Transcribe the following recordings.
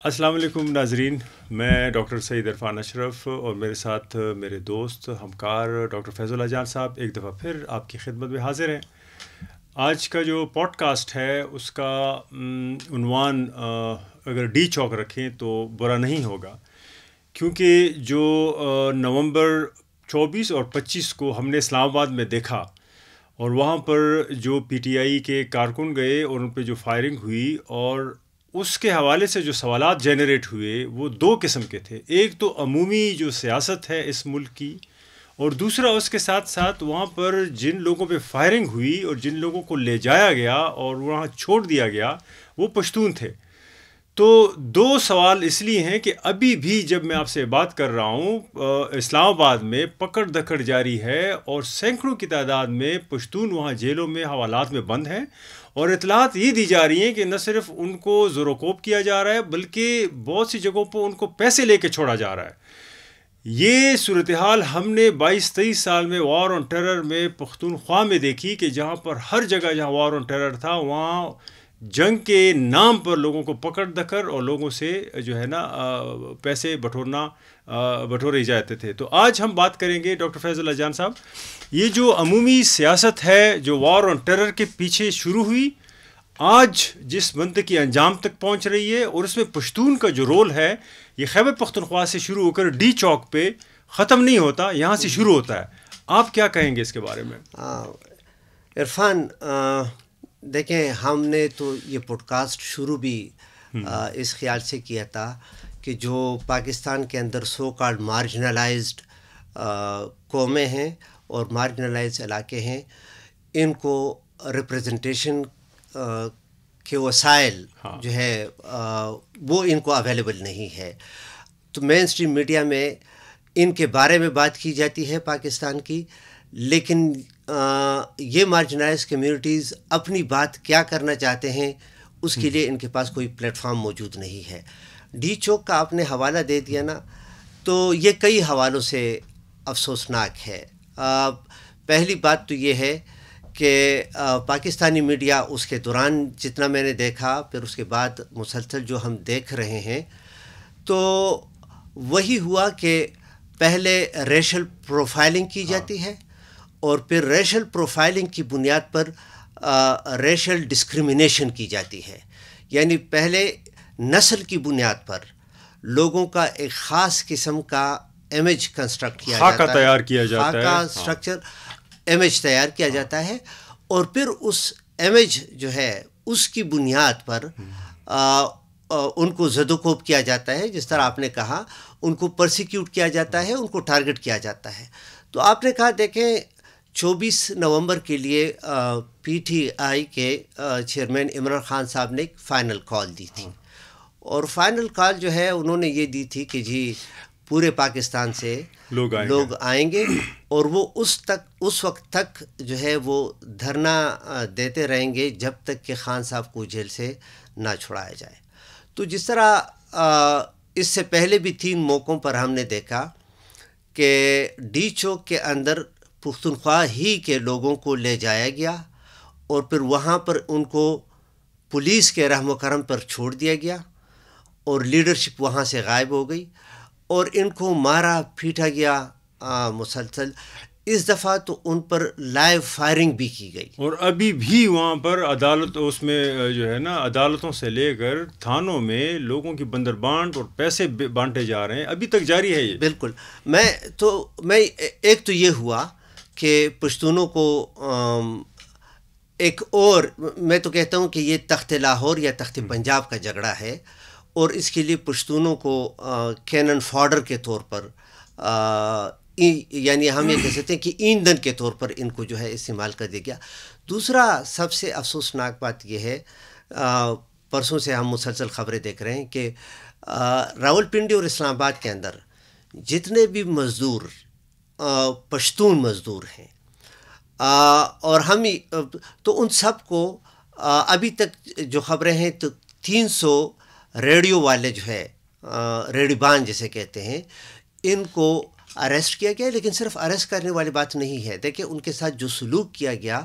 السلام علیکم ناظرین، میں ڈاکٹر سعید عرفان اشرف اور میرے ساتھ میرے دوست ہمکار ڈاکٹر فیض اللہ جان صاحب ایک دفعہ پھر آپ کی خدمت میں حاضر ہیں۔ آج کا جو پوڈ کاسٹ ہے اس کا عنوان اگر ڈی چوک رکھیں تو برا نہیں ہوگا، کیونکہ جو نومبر 24 اور 25 کو ہم نے اسلام آباد میں دیکھا اور وہاں پر جو پی ٹی آئی کے کارکن گئے اور ان پہ جو فائرنگ ہوئی اور اس کے حوالے سے جو سوالات جنریٹ ہوئے وہ دو قسم کے تھے۔ ایک تو عمومی جو سیاست ہے اس ملک کی، اور دوسرا اس کے ساتھ ساتھ وہاں پر جن لوگوں پہ فائرنگ ہوئی اور جن لوگوں کو لے جایا گیا اور وہاں چھوڑ دیا گیا وہ پشتون تھے۔ تو دو سوال اس لیے ہیں کہ ابھی بھی جب میں آپ سے بات کر رہا ہوں اسلام آباد میں پکڑ دھکڑ جاری ہے اور سینکڑوں کی تعداد میں پشتون وہاں جیلوں میں حوالات میں بند ہیں، اور اطلاعات یہ دی جا رہی ہیں کہ نہ صرف ان کو زور و کوب کیا جا رہا ہے بلکہ بہت سی جگہوں پر ان کو پیسے لے کے چھوڑا جا رہا ہے۔ یہ صورتحال ہم نے 22-23 سال میں وار آن ٹیرر میں پختونخوا میں دیکھی کہ جہاں پر ہر جگہ جہاں وار آن ٹیرر تھا وہاں جنگ کے نام پر لوگوں کو پکڑ دکڑ اور لوگوں سے جو ہے نا پیسے بٹورے جاتے تھے۔ تو آج ہم بات کریں گے ڈاکٹر فیض اللہ جان صاحب، یہ جو عمومی سیاست ہے جو وار آن ٹیرر کے پیچھے شروع ہوئی، آج جس منطقی انجام تک پہنچ رہی ہے، اور اس میں پشتون کا جو رول ہے یہ خیبر پختونخوا سے شروع ہو کر ڈی چوک پہ ختم نہیں ہوتا، یہاں سے شروع ہوتا ہے۔ آپ کیا کہیں گے اس کے بارے میں؟ عرفان، دیکھیں، ہم نے تو یہ پوڈ کاسٹ شروع بھی اس خیال سے کیا تھا کہ جو پاکستان کے اندر سو کالڈ مارجنلائزڈ قومیں ہیں اور مارجنلائزڈ علاقے ہیں، ان کو ریپریزنٹیشن کے وسائل جو ہے وہ ان کو اویلیبل نہیں ہے۔ تو مین اسٹریم میڈیا میں ان کے بارے میں بات کی جاتی ہے پاکستان کی، لیکن یہ مارجنائز کمیونٹیز اپنی بات کیا کرنا چاہتے ہیں اس کے لیے ان کے پاس کوئی پلیٹ فارم موجود نہیں ہے۔ ڈی چوک کا آپ نے حوالہ دے دیا نا، تو یہ کئی حوالوں سے افسوسناک ہے۔ پہلی بات تو یہ ہے کہ پاکستانی میڈیا اس کے دوران جتنا میں نے دیکھا، پھر اس کے بعد مسلسل جو ہم دیکھ رہے ہیں، تو وہی ہوا کہ پہلے ریشل پروفائلنگ کی جاتی ہے اور پھر ریشل پروفائلنگ کی بنیاد پر ریشل ڈسکریمنیشن کی جاتی ہے۔ یعنی پہلے نسل کی بنیاد پر لوگوں کا ایک خاص قسم کا امیج کنسٹرکٹ کیا جاتا ہے، خاکہ تیار کیا جاتا ہے، خاکہ اسٹرکچر امیج تیار کیا جاتا ہے، اور پھر اس امیج جو ہے اس کی بنیاد پر ان کو زد و کوب کیا جاتا ہے۔ جس طرح آپ نے کہا، ان کو پرسیکیوٹ کیا جاتا ہے، ان کو ٹارگٹ کیا جاتا ہے۔ تو آپ نے کہا، دیکھیں، 24 نومبر کے لیے پی ٹی آئی کے چیئرمین عمران خان صاحب نے ایک فائنل کال دی تھی، اور فائنل کال جو ہے انہوں نے یہ دی تھی کہ جی پورے پاکستان سے لوگ آئیں گے، اور وہ اس وقت تک جو ہے وہ دھرنا دیتے رہیں گے جب تک کہ خان صاحب کو جیل سے نہ چھڑایا جائے۔ تو جس طرح اس سے پہلے بھی 3 موقعوں پر ہم نے دیکھا کہ ڈی چوک کے اندر پختونخوا ہی کے لوگوں کو لے جایا گیا، اور پھر وہاں پر ان کو پولیس کے رحم و کرم پر چھوڑ دیا گیا، اور لیڈرشپ وہاں سے غائب ہو گئی، اور ان کو مارا پیٹا گیا مسلسل۔ اس دفعہ تو ان پر لائیو فائرنگ بھی کی گئی، اور ابھی بھی وہاں پر عدالت اس میں جو ہے نا عدالتوں سے لے کر تھانوں میں لوگوں کی بندر بانٹ اور پیسے بانٹے جا رہے ہیں، ابھی تک جاری ہے یہ۔ بالکل۔ میں ایک تو یہ ہوا کہ پشتونوں کو ایک، اور میں تو کہتا ہوں کہ یہ تخت لاہور یا تخت پنجاب کا جھگڑا ہے، اور اس کے لیے پشتونوں کو کینن فاڈر کے طور پر، یعنی ہم یہ کہہ سکتے ہیں کہ ایندھن کے طور پر ان کو جو ہے استعمال کر دیا گیا۔ دوسرا سب سے افسوسناک بات یہ ہے، پرسوں سے ہم مسلسل خبریں دیکھ رہے ہیں کہ راولپنڈی اور اسلام آباد کے اندر جتنے بھی مزدور پشتون مزدور ہیں، اور ہم تو ان سب کو ابھی تک جو خبریں ہیں تو 300 ریڈیو والے جو ہے ریڈیو بان جسے کہتے ہیں، ان کو اریسٹ کیا گیا. لیکن صرف اریسٹ کرنے والی بات نہیں ہے. دیکھیں ان کے ساتھ جو سلوک کیا گیا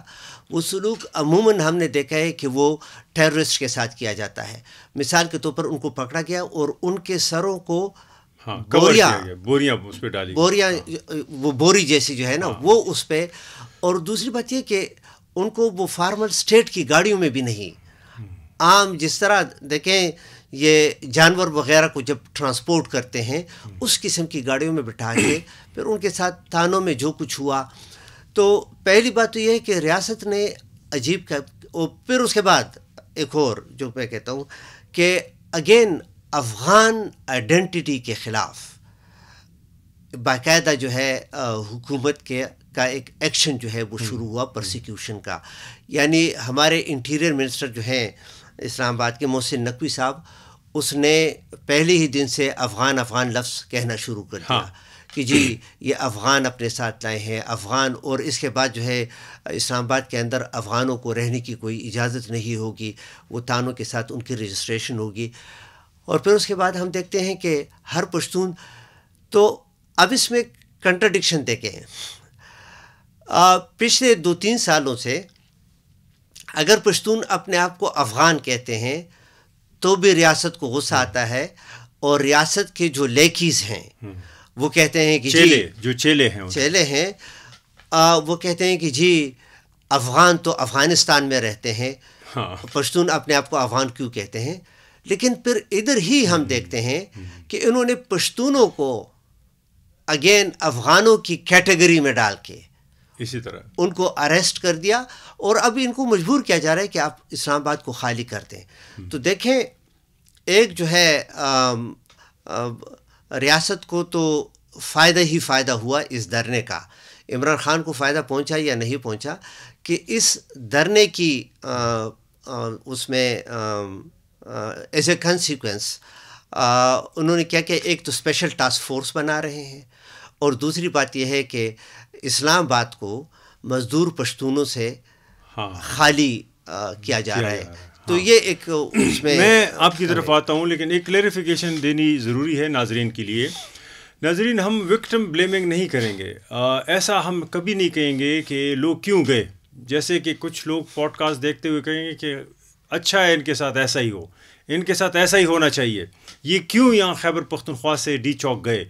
وہ سلوک عموماً ہم نے دیکھا ہے کہ وہ ٹیررسٹ کے ساتھ کیا جاتا ہے. مثال کے طور پر ان کو پکڑا گیا اور ان کے سروں کو بوریاں اس پہ ڈالی, بوریاں وہ بوری جیسی جو ہے نا وہ اس پہ. اور دوسری بات یہ کہ ان کو وہ فارمل اسٹیٹ کی گاڑیوں میں بھی نہیں, عام جس طرح دیکھیں یہ جانور وغیرہ کو جب ٹرانسپورٹ کرتے ہیں اس قسم کی گاڑیوں میں بٹھا کے پھر ان کے ساتھ تھانوں میں جو کچھ ہوا. تو پہلی بات تو یہ ہے کہ ریاست نے عجیب کا, اور پھر اس کے بعد ایک اور جو میں کہتا ہوں کہ اگین افغان آئیڈینٹی کے خلاف باقاعدہ جو ہے حکومت کا ایک ایکشن جو ہے وہ شروع ہوا پرسیکیوشن کا. یعنی ہمارے انٹیریئر منسٹر جو ہیں اسلام آباد کے محسن نقوی صاحب, اس نے پہلے ہی دن سے افغان لفظ کہنا شروع کر دیا کہ جی یہ افغان اپنے ساتھ لائے ہیں افغان. اور اس کے بعد جو ہے اسلام آباد کے اندر افغانوں کو رہنے کی کوئی اجازت نہیں ہوگی, وہ تانوں کے ساتھ ان کی رجسٹریشن ہوگی. اور پھر اس کے بعد ہم دیکھتے ہیں کہ ہر پشتون, تو اب اس میں کنٹرڈکشن دیکھیں. پچھلے 2-3 سالوں سے اگر پشتون اپنے آپ کو افغان کہتے ہیں تو بھی ریاست کو غصہ آتا ہے, اور ریاست کے جو لیکیز ہیں وہ کہتے ہیں کہ جو چیلے ہیں وہ کہتے ہیں کہ جی افغان تو افغانستان میں رہتے ہیں, پشتون اپنے آپ کو افغان کیوں کہتے ہیں. لیکن پھر ادھر ہی ہم دیکھتے ہیں کہ انہوں نے پشتونوں کو اگین افغانوں کی کیٹیگری میں ڈال کے اسی طرح ان کو اریسٹ کر دیا, اور اب ان کو مجبور کیا جا رہا ہے کہ آپ اسلام آباد کو خالی کر دیں. تو دیکھیں ایک جو ہے ریاست کو تو فائدہ ہی فائدہ ہوا اس دھرنے کا. عمران خان کو فائدہ پہنچا یا نہیں پہنچا کہ اس دھرنے کی اس میں ایز اے کنسیکوینس انہوں نے کیا کہ ایک تو اسپیشل ٹاسک فورس بنا رہے ہیں, اور دوسری بات یہ ہے کہ اسلام آباد کو مزدور پشتونوں سے خالی کیا جا رہا ہے. تو یہ ایک اس میں آپ کی طرف آتا ہوں, لیکن ایک کلیریفیکیشن دینی ضروری ہے ناظرین کے لیے. ناظرین, ہم وکٹم بلیمنگ نہیں کریں گے, ایسا ہم کبھی نہیں کہیں گے کہ لوگ کیوں گئے. جیسے کہ کچھ لوگ پوڈ کاسٹ دیکھتے ہوئے کہیں گے کہ اچھا ہے ان کے ساتھ ایسا ہی ہو, ان کے ساتھ ایسا ہی ہونا چاہیے, یہ کیوں یہاں خیبر پختونخوا سے ڈی چوک گئے.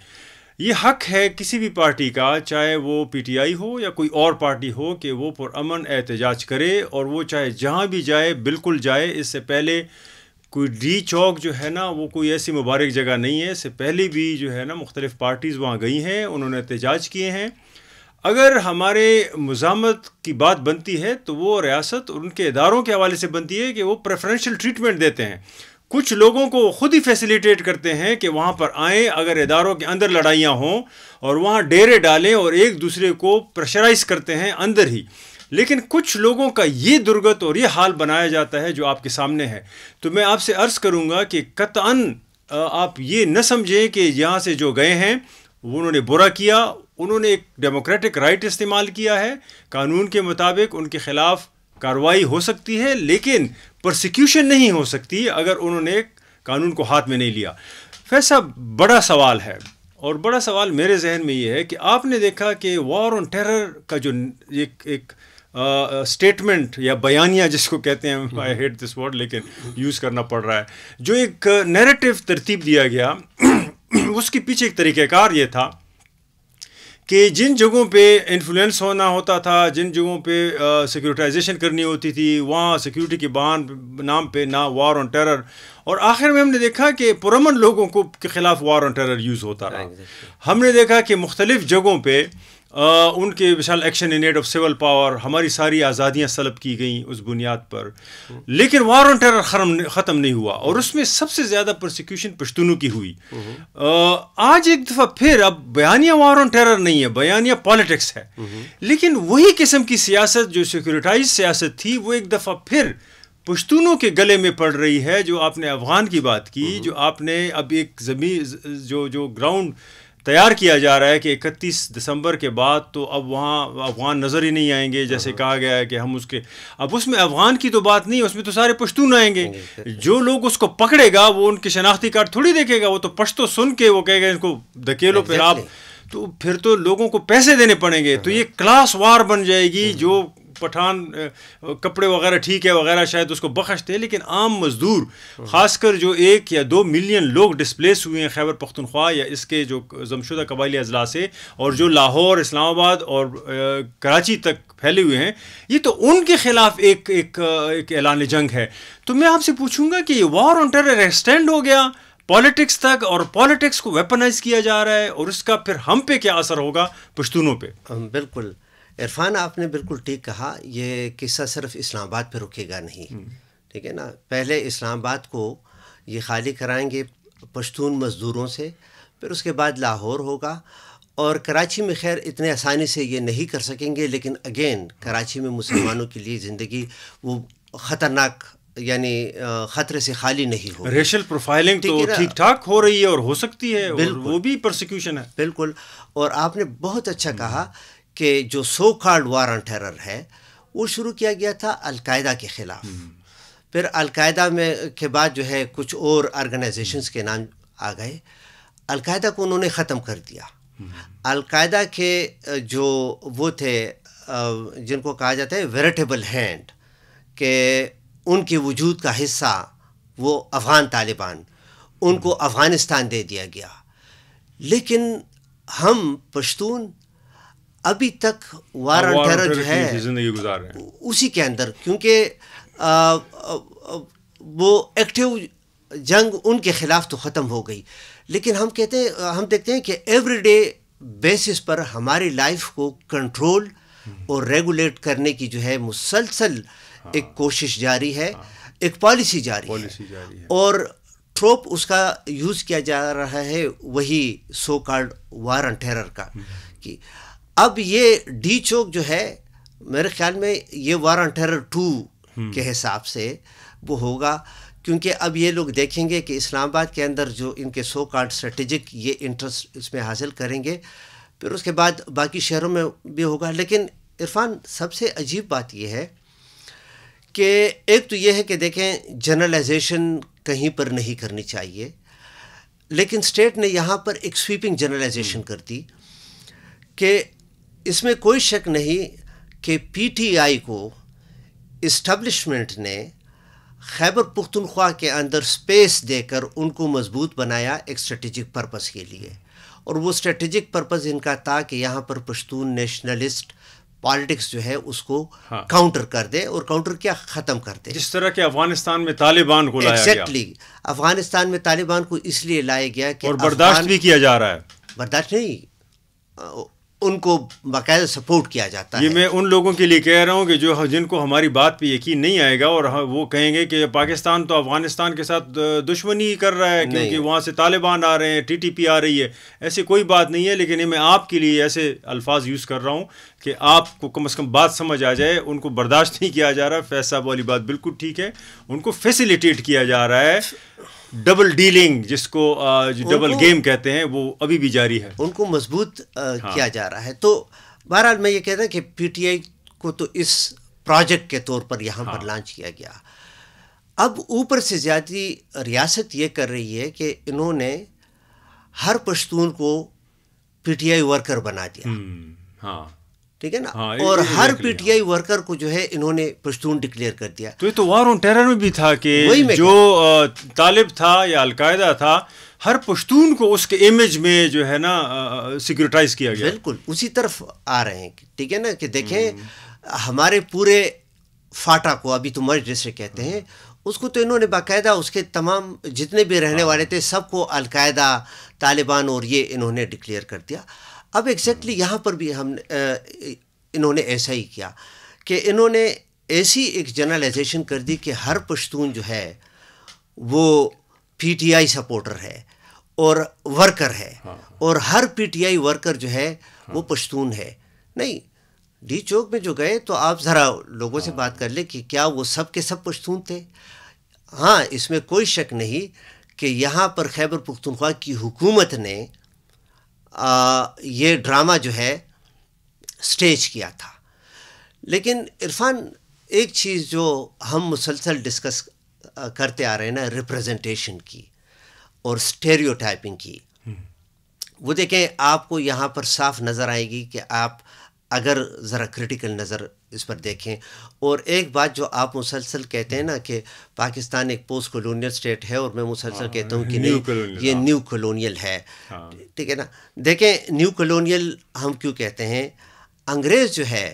یہ حق ہے کسی بھی پارٹی کا, چاہے وہ پی ٹی آئی ہو یا کوئی اور پارٹی ہو, کہ وہ پرامن احتجاج کرے, اور وہ چاہے جہاں بھی جائے بالکل جائے. اس سے پہلے کوئی ڈی چوک جو ہے نا وہ کوئی ایسی مبارک جگہ نہیں ہے, اس سے پہلے بھی جو ہے نا مختلف پارٹیز وہاں گئی ہیں, انہوں نے احتجاج کیے ہیں. اگر ہمارے مزاحمت کی بات بنتی ہے تو وہ ریاست اور ان کے اداروں کے حوالے سے بنتی ہے کہ وہ پریفرینشیل ٹریٹمنٹ دیتے ہیں. کچھ لوگوں کو خود ہی فیسیلیٹیٹ کرتے ہیں کہ وہاں پر آئیں اگر اداروں کے اندر لڑائیاں ہوں, اور وہاں ڈیرے ڈالیں اور ایک دوسرے کو پریشرائز کرتے ہیں اندر ہی. لیکن کچھ لوگوں کا یہ درگت اور یہ حال بنایا جاتا ہے جو آپ کے سامنے ہے. تو میں آپ سے عرض کروں گا کہ قطعاً آپ یہ نہ سمجھیں کہ یہاں سے جو گئے ہیں انہوں نے برا کیا. انہوں نے ایک ڈیموکریٹک رائٹ استعمال کیا ہے, قانون کے مطابق ان کے خلاف کارروائی ہو سکتی ہے, لیکن پرسیکیوشن نہیں ہو سکتی اگر انہوں نے قانون کو ہاتھ میں نہیں لیا. فیض صاحب, بڑا سوال ہے, اور بڑا سوال میرے ذہن میں یہ ہے کہ آپ نے دیکھا کہ وار آن ٹیرر کا جو ایک اسٹیٹمنٹ یا بیانیہ جس کو کہتے ہیں, آئی ہیٹ دس ورڈ لیکن یوز کرنا پڑ رہا ہے, جو ایک نیریٹو ترتیب دیا گیا, اس کے پیچھے ایک طریقہ کار یہ تھا کہ جن جگہوں پہ انفلوئنس ہونا ہوتا تھا, جن جگہوں پہ سیکورٹائزیشن کرنی ہوتی تھی, وہاں سیکورٹی کے نام پہ نہ وار آن ٹیرر, اور آخر میں ہم نے دیکھا کہ پرامن لوگوں کے خلاف وار آن ٹیرر یوز ہوتا رہا. ہم نے دیکھا کہ مختلف جگہوں پہ ان کے مثال action in aid of civil power, ہماری ساری آزادیاں سلب کی گئیں اس بنیاد پر, لیکن وار آن ٹیرر ختم نہیں ہوا, اور اس میں سب سے زیادہ پرسیکیوشن پشتونوں کی ہوئی. آج ایک دفعہ پھر اب بیانیہ وار آن ٹیرر نہیں ہے, بیانیہ پالیٹکس ہے, لیکن وہی قسم کی سیاست جو سیکورٹائز سیاست تھی وہ ایک دفعہ پھر پشتونوں کے گلے میں پڑ رہی ہے. جو آپ نے افغان کی بات کی, جو آپ نے اب ایک زمین جو گراؤنڈ تیار کیا جا رہا ہے کہ 31 دسمبر کے بعد تو اب وہاں افغان نظر ہی نہیں آئیں گے, جیسے کہا گیا ہے کہ ہم اب اس میں افغان کی تو بات نہیں, اس میں تو سارے پشتون آئیں گے. جو لوگ اس کو پکڑے گا وہ ان کے شناختی کارڈ تھوڑی دیکھے گا, وہ تو پشتو سن کے وہ کہے گا ان کو دھکیلو پھر آپ. تو پھر تو لوگوں کو پیسے دینے پڑیں گے, تو یہ کلاس وار بن جائے گی. جو پٹھان کپڑے وغیرہ ٹھیک ہے وغیرہ شاید اس کو بخش دے, لیکن عام مزدور, خاص کر جو 1 یا 2 ملین لوگ ڈسپلیس ہوئے ہیں خیبر پختونخوا یا اس کے جو ضمشدہ قبائلی اضلاع سے, اور جو لاہور, اسلام آباد اور کراچی تک پھیلے ہوئے ہیں, یہ تو ان کے خلاف ایک اعلان جنگ ہے. تو میں آپ سے پوچھوں گا کہ یہ وار آن ٹیرر ایکسٹینڈ ہو گیا پالیٹکس تک, اور پالیٹکس کو ویپنائز کیا جا رہا ہے, اور اس کا پھر ہم پہ کیا اثر ہوگا پشتونوں پہ؟ بالکل عرفان, آپ نے بالکل ٹھیک کہا. یہ قصہ صرف اسلام آباد پہ رکے گا نہیں, ٹھیک ہے نا. پہلے اسلام آباد کو یہ خالی کرائیں گے پشتون مزدوروں سے, پھر اس کے بعد لاہور ہوگا, اور کراچی میں خیر اتنے آسانی سے یہ نہیں کر سکیں گے, لیکن اگین کراچی میں مسلمانوں کے لیے زندگی وہ خطرناک, یعنی خطرے سے خالی نہیں ہو. ریشل پروفائلنگ تو ٹھیک ٹھاک ہو رہی ہے اور ہو سکتی ہے, اور وہ بھی پرسیکیوشن ہے. بالکل. اور آپ نے بہت اچھا کہا کہ جو so called war on terror ہے وہ شروع کیا گیا تھا القاعدہ کے خلاف. پھر القاعدہ میں کے بعد جو ہے کچھ اور آرگنائزیشنز کے نام آ گئے. القاعدہ کو انہوں نے ختم کر دیا. القاعدہ کے جو وہ تھے جن کو کہا جاتا ہے ویریٹیبل ہینڈ, کہ ان کے وجود کا حصہ وہ افغان طالبان, ان کو افغانستان دے دیا گیا. لیکن ہم پشتون ابھی تک وار آن ٹیرر جو ہے زندگی گزار رہے ہیں اسی کے اندر, کیونکہ وہ ایکٹیو جنگ ان کے خلاف تو ختم ہو گئی, لیکن ہم دیکھتے ہیں کہ ایوری ڈے بیسس پر ہماری لائف کو کنٹرول اور ریگولیٹ کرنے کی جو ہے مسلسل ایک کوشش جاری ہے, ایک پالیسی جاری ہے, اور ٹروپ اس کا یوز کیا جا رہا ہے وہی so called war on terror کا. کہ اب یہ ڈی چوک جو ہے میرے خیال میں یہ وار آن ٹیرر 2 کے حساب سے وہ ہوگا, کیونکہ اب یہ لوگ دیکھیں گے کہ اسلام آباد کے اندر جو ان کے سو کالڈ اسٹریٹجک یہ انٹرسٹ اس میں حاصل کریں گے, پھر اس کے بعد باقی شہروں میں بھی ہوگا. لیکن عرفان, سب سے عجیب بات یہ ہے کہ ایک تو یہ ہے کہ دیکھیں جنرلائزیشن کہیں پر نہیں کرنی چاہیے, لیکن اسٹیٹ نے یہاں پر ایک سویپنگ جنرلائزیشن کر دی کہ اس میں کوئی شک نہیں کہ پی ٹی آئی کو اسٹیبلشمنٹ نے خیبر پختونخوا کے اندر سپیس دے کر ان کو مضبوط بنایا ایک اسٹریٹجک پرپس کے لیے, اور وہ اسٹریٹجک پرپس ان کا تھا کہ یہاں پر پشتون نیشنلسٹ پالیٹکس جو ہے اس کو کاؤنٹر کر دے, اور کاؤنٹر کیا ختم کر دے. جس طرح کہ افغانستان میں طالبان کو لایا گیا. ایگزیکٹلی, افغانستان میں طالبان کو اس لیے لایا گیا کہ اور برداشت بھی کیا جا رہا ہے. برداشت نہیں, ان کو باقاعدہ سپورٹ کیا جاتا ہے. یہ میں ان لوگوں کے لیے کہہ رہا ہوں کہ جن کو ہماری بات پہ یقین نہیں آئے گا, اور وہ کہیں گے کہ پاکستان تو افغانستان کے ساتھ دشمنی ہی کر رہا ہے کیونکہ وہاں سے طالبان آ رہے ہیں, ٹی ٹی پی آ رہی ہے. ایسی کوئی بات نہیں ہے, لیکن میں آپ کے لیے ایسے الفاظ یوز کر رہا ہوں کہ آپ کو کم از کم بات سمجھ آ جائے. ان کو برداشت نہیں کیا جا رہا. فیض صاحب والی بات بالکل ٹھیک ہے, ان کو فیسیلیٹیٹ کیا جا رہا ہے. ڈبل ڈیلنگ جس کو ڈبل گیم کہتے ہیں وہ ابھی بھی جاری ہے, ان کو مضبوط کیا جا رہا ہے. تو بہرحال میں یہ کہتا ہوں کہ پی ٹی آئی کو تو اس پروجیکٹ کے طور پر یہاں پر لانچ کیا گیا. اب اوپر سے زیادتی ریاست یہ کر رہی ہے کہ انہوں نے ہر پشتون کو پی ٹی آئی ورکر بنا دیا. ٹھیک ہے نا, اور ہر پی ٹی آئی ورکر کو جو ہے انہوں نے پشتون ڈکلیئر کر دیا. تو یہ تو وار آن ٹیرر میں بھی تھا کہ جو طالب تھا یا القاعدہ تھا, ہر پشتون کو اس کے امیج میں جو ہے نا سیکورٹائز کیا گیا. بالکل اسی طرف آ رہے ہیں. ٹھیک ہے نا, کہ دیکھیں ہمارے پورے فاٹا کو, ابھی تو مرج ڈسٹرکٹ کہتے ہیں اس کو, تو انہوں نے باقاعدہ اس کے تمام جتنے بھی رہنے والے تھے سب کو القاعدہ, طالبان اور یہ انہوں نے ڈکلیئر کر دیا. اب ایگزیکٹلی یہاں پر بھی انہوں نے ایسا ہی کیا کہ انہوں نے ایسی ایک جنرلائزیشن کر دی کہ ہر پشتون جو ہے وہ پی ٹی آئی سپورٹر ہے اور ورکر ہے, اور ہر پی ٹی آئی ورکر جو ہے وہ پشتون ہے. نہیں, ڈی چوک میں جو گئے تو آپ ذرا لوگوں سے بات کر لیں کہ کیا وہ سب کے سب پشتون تھے. ہاں, اس میں کوئی شک نہیں کہ یہاں پر خیبر پختونخوا کی حکومت نے یہ ڈرامہ جو ہے سٹیج کیا تھا. لیکن عرفان, ایک چیز جو ہم مسلسل ڈسکس کرتے آ رہے ہیں نا, ریپریزنٹیشن کی اور اسٹیریو ٹائپنگ کی, وہ دیکھیں آپ کو یہاں پر صاف نظر آئے گی کہ آپ اگر ذرا کریٹیکل نظر اس پر دیکھیں. اور ایک بات جو آپ مسلسل کہتے ہیں نا کہ پاکستان ایک پوسٹ کولونیل اسٹیٹ ہے، اور میں مسلسل کہتا ہوں کہ نہیں، یہ نیو کولونیل ہے. ٹھیک ہے نا. دیکھیں نیو کولونیل ہم کیوں کہتے ہیں؟ انگریز جو ہے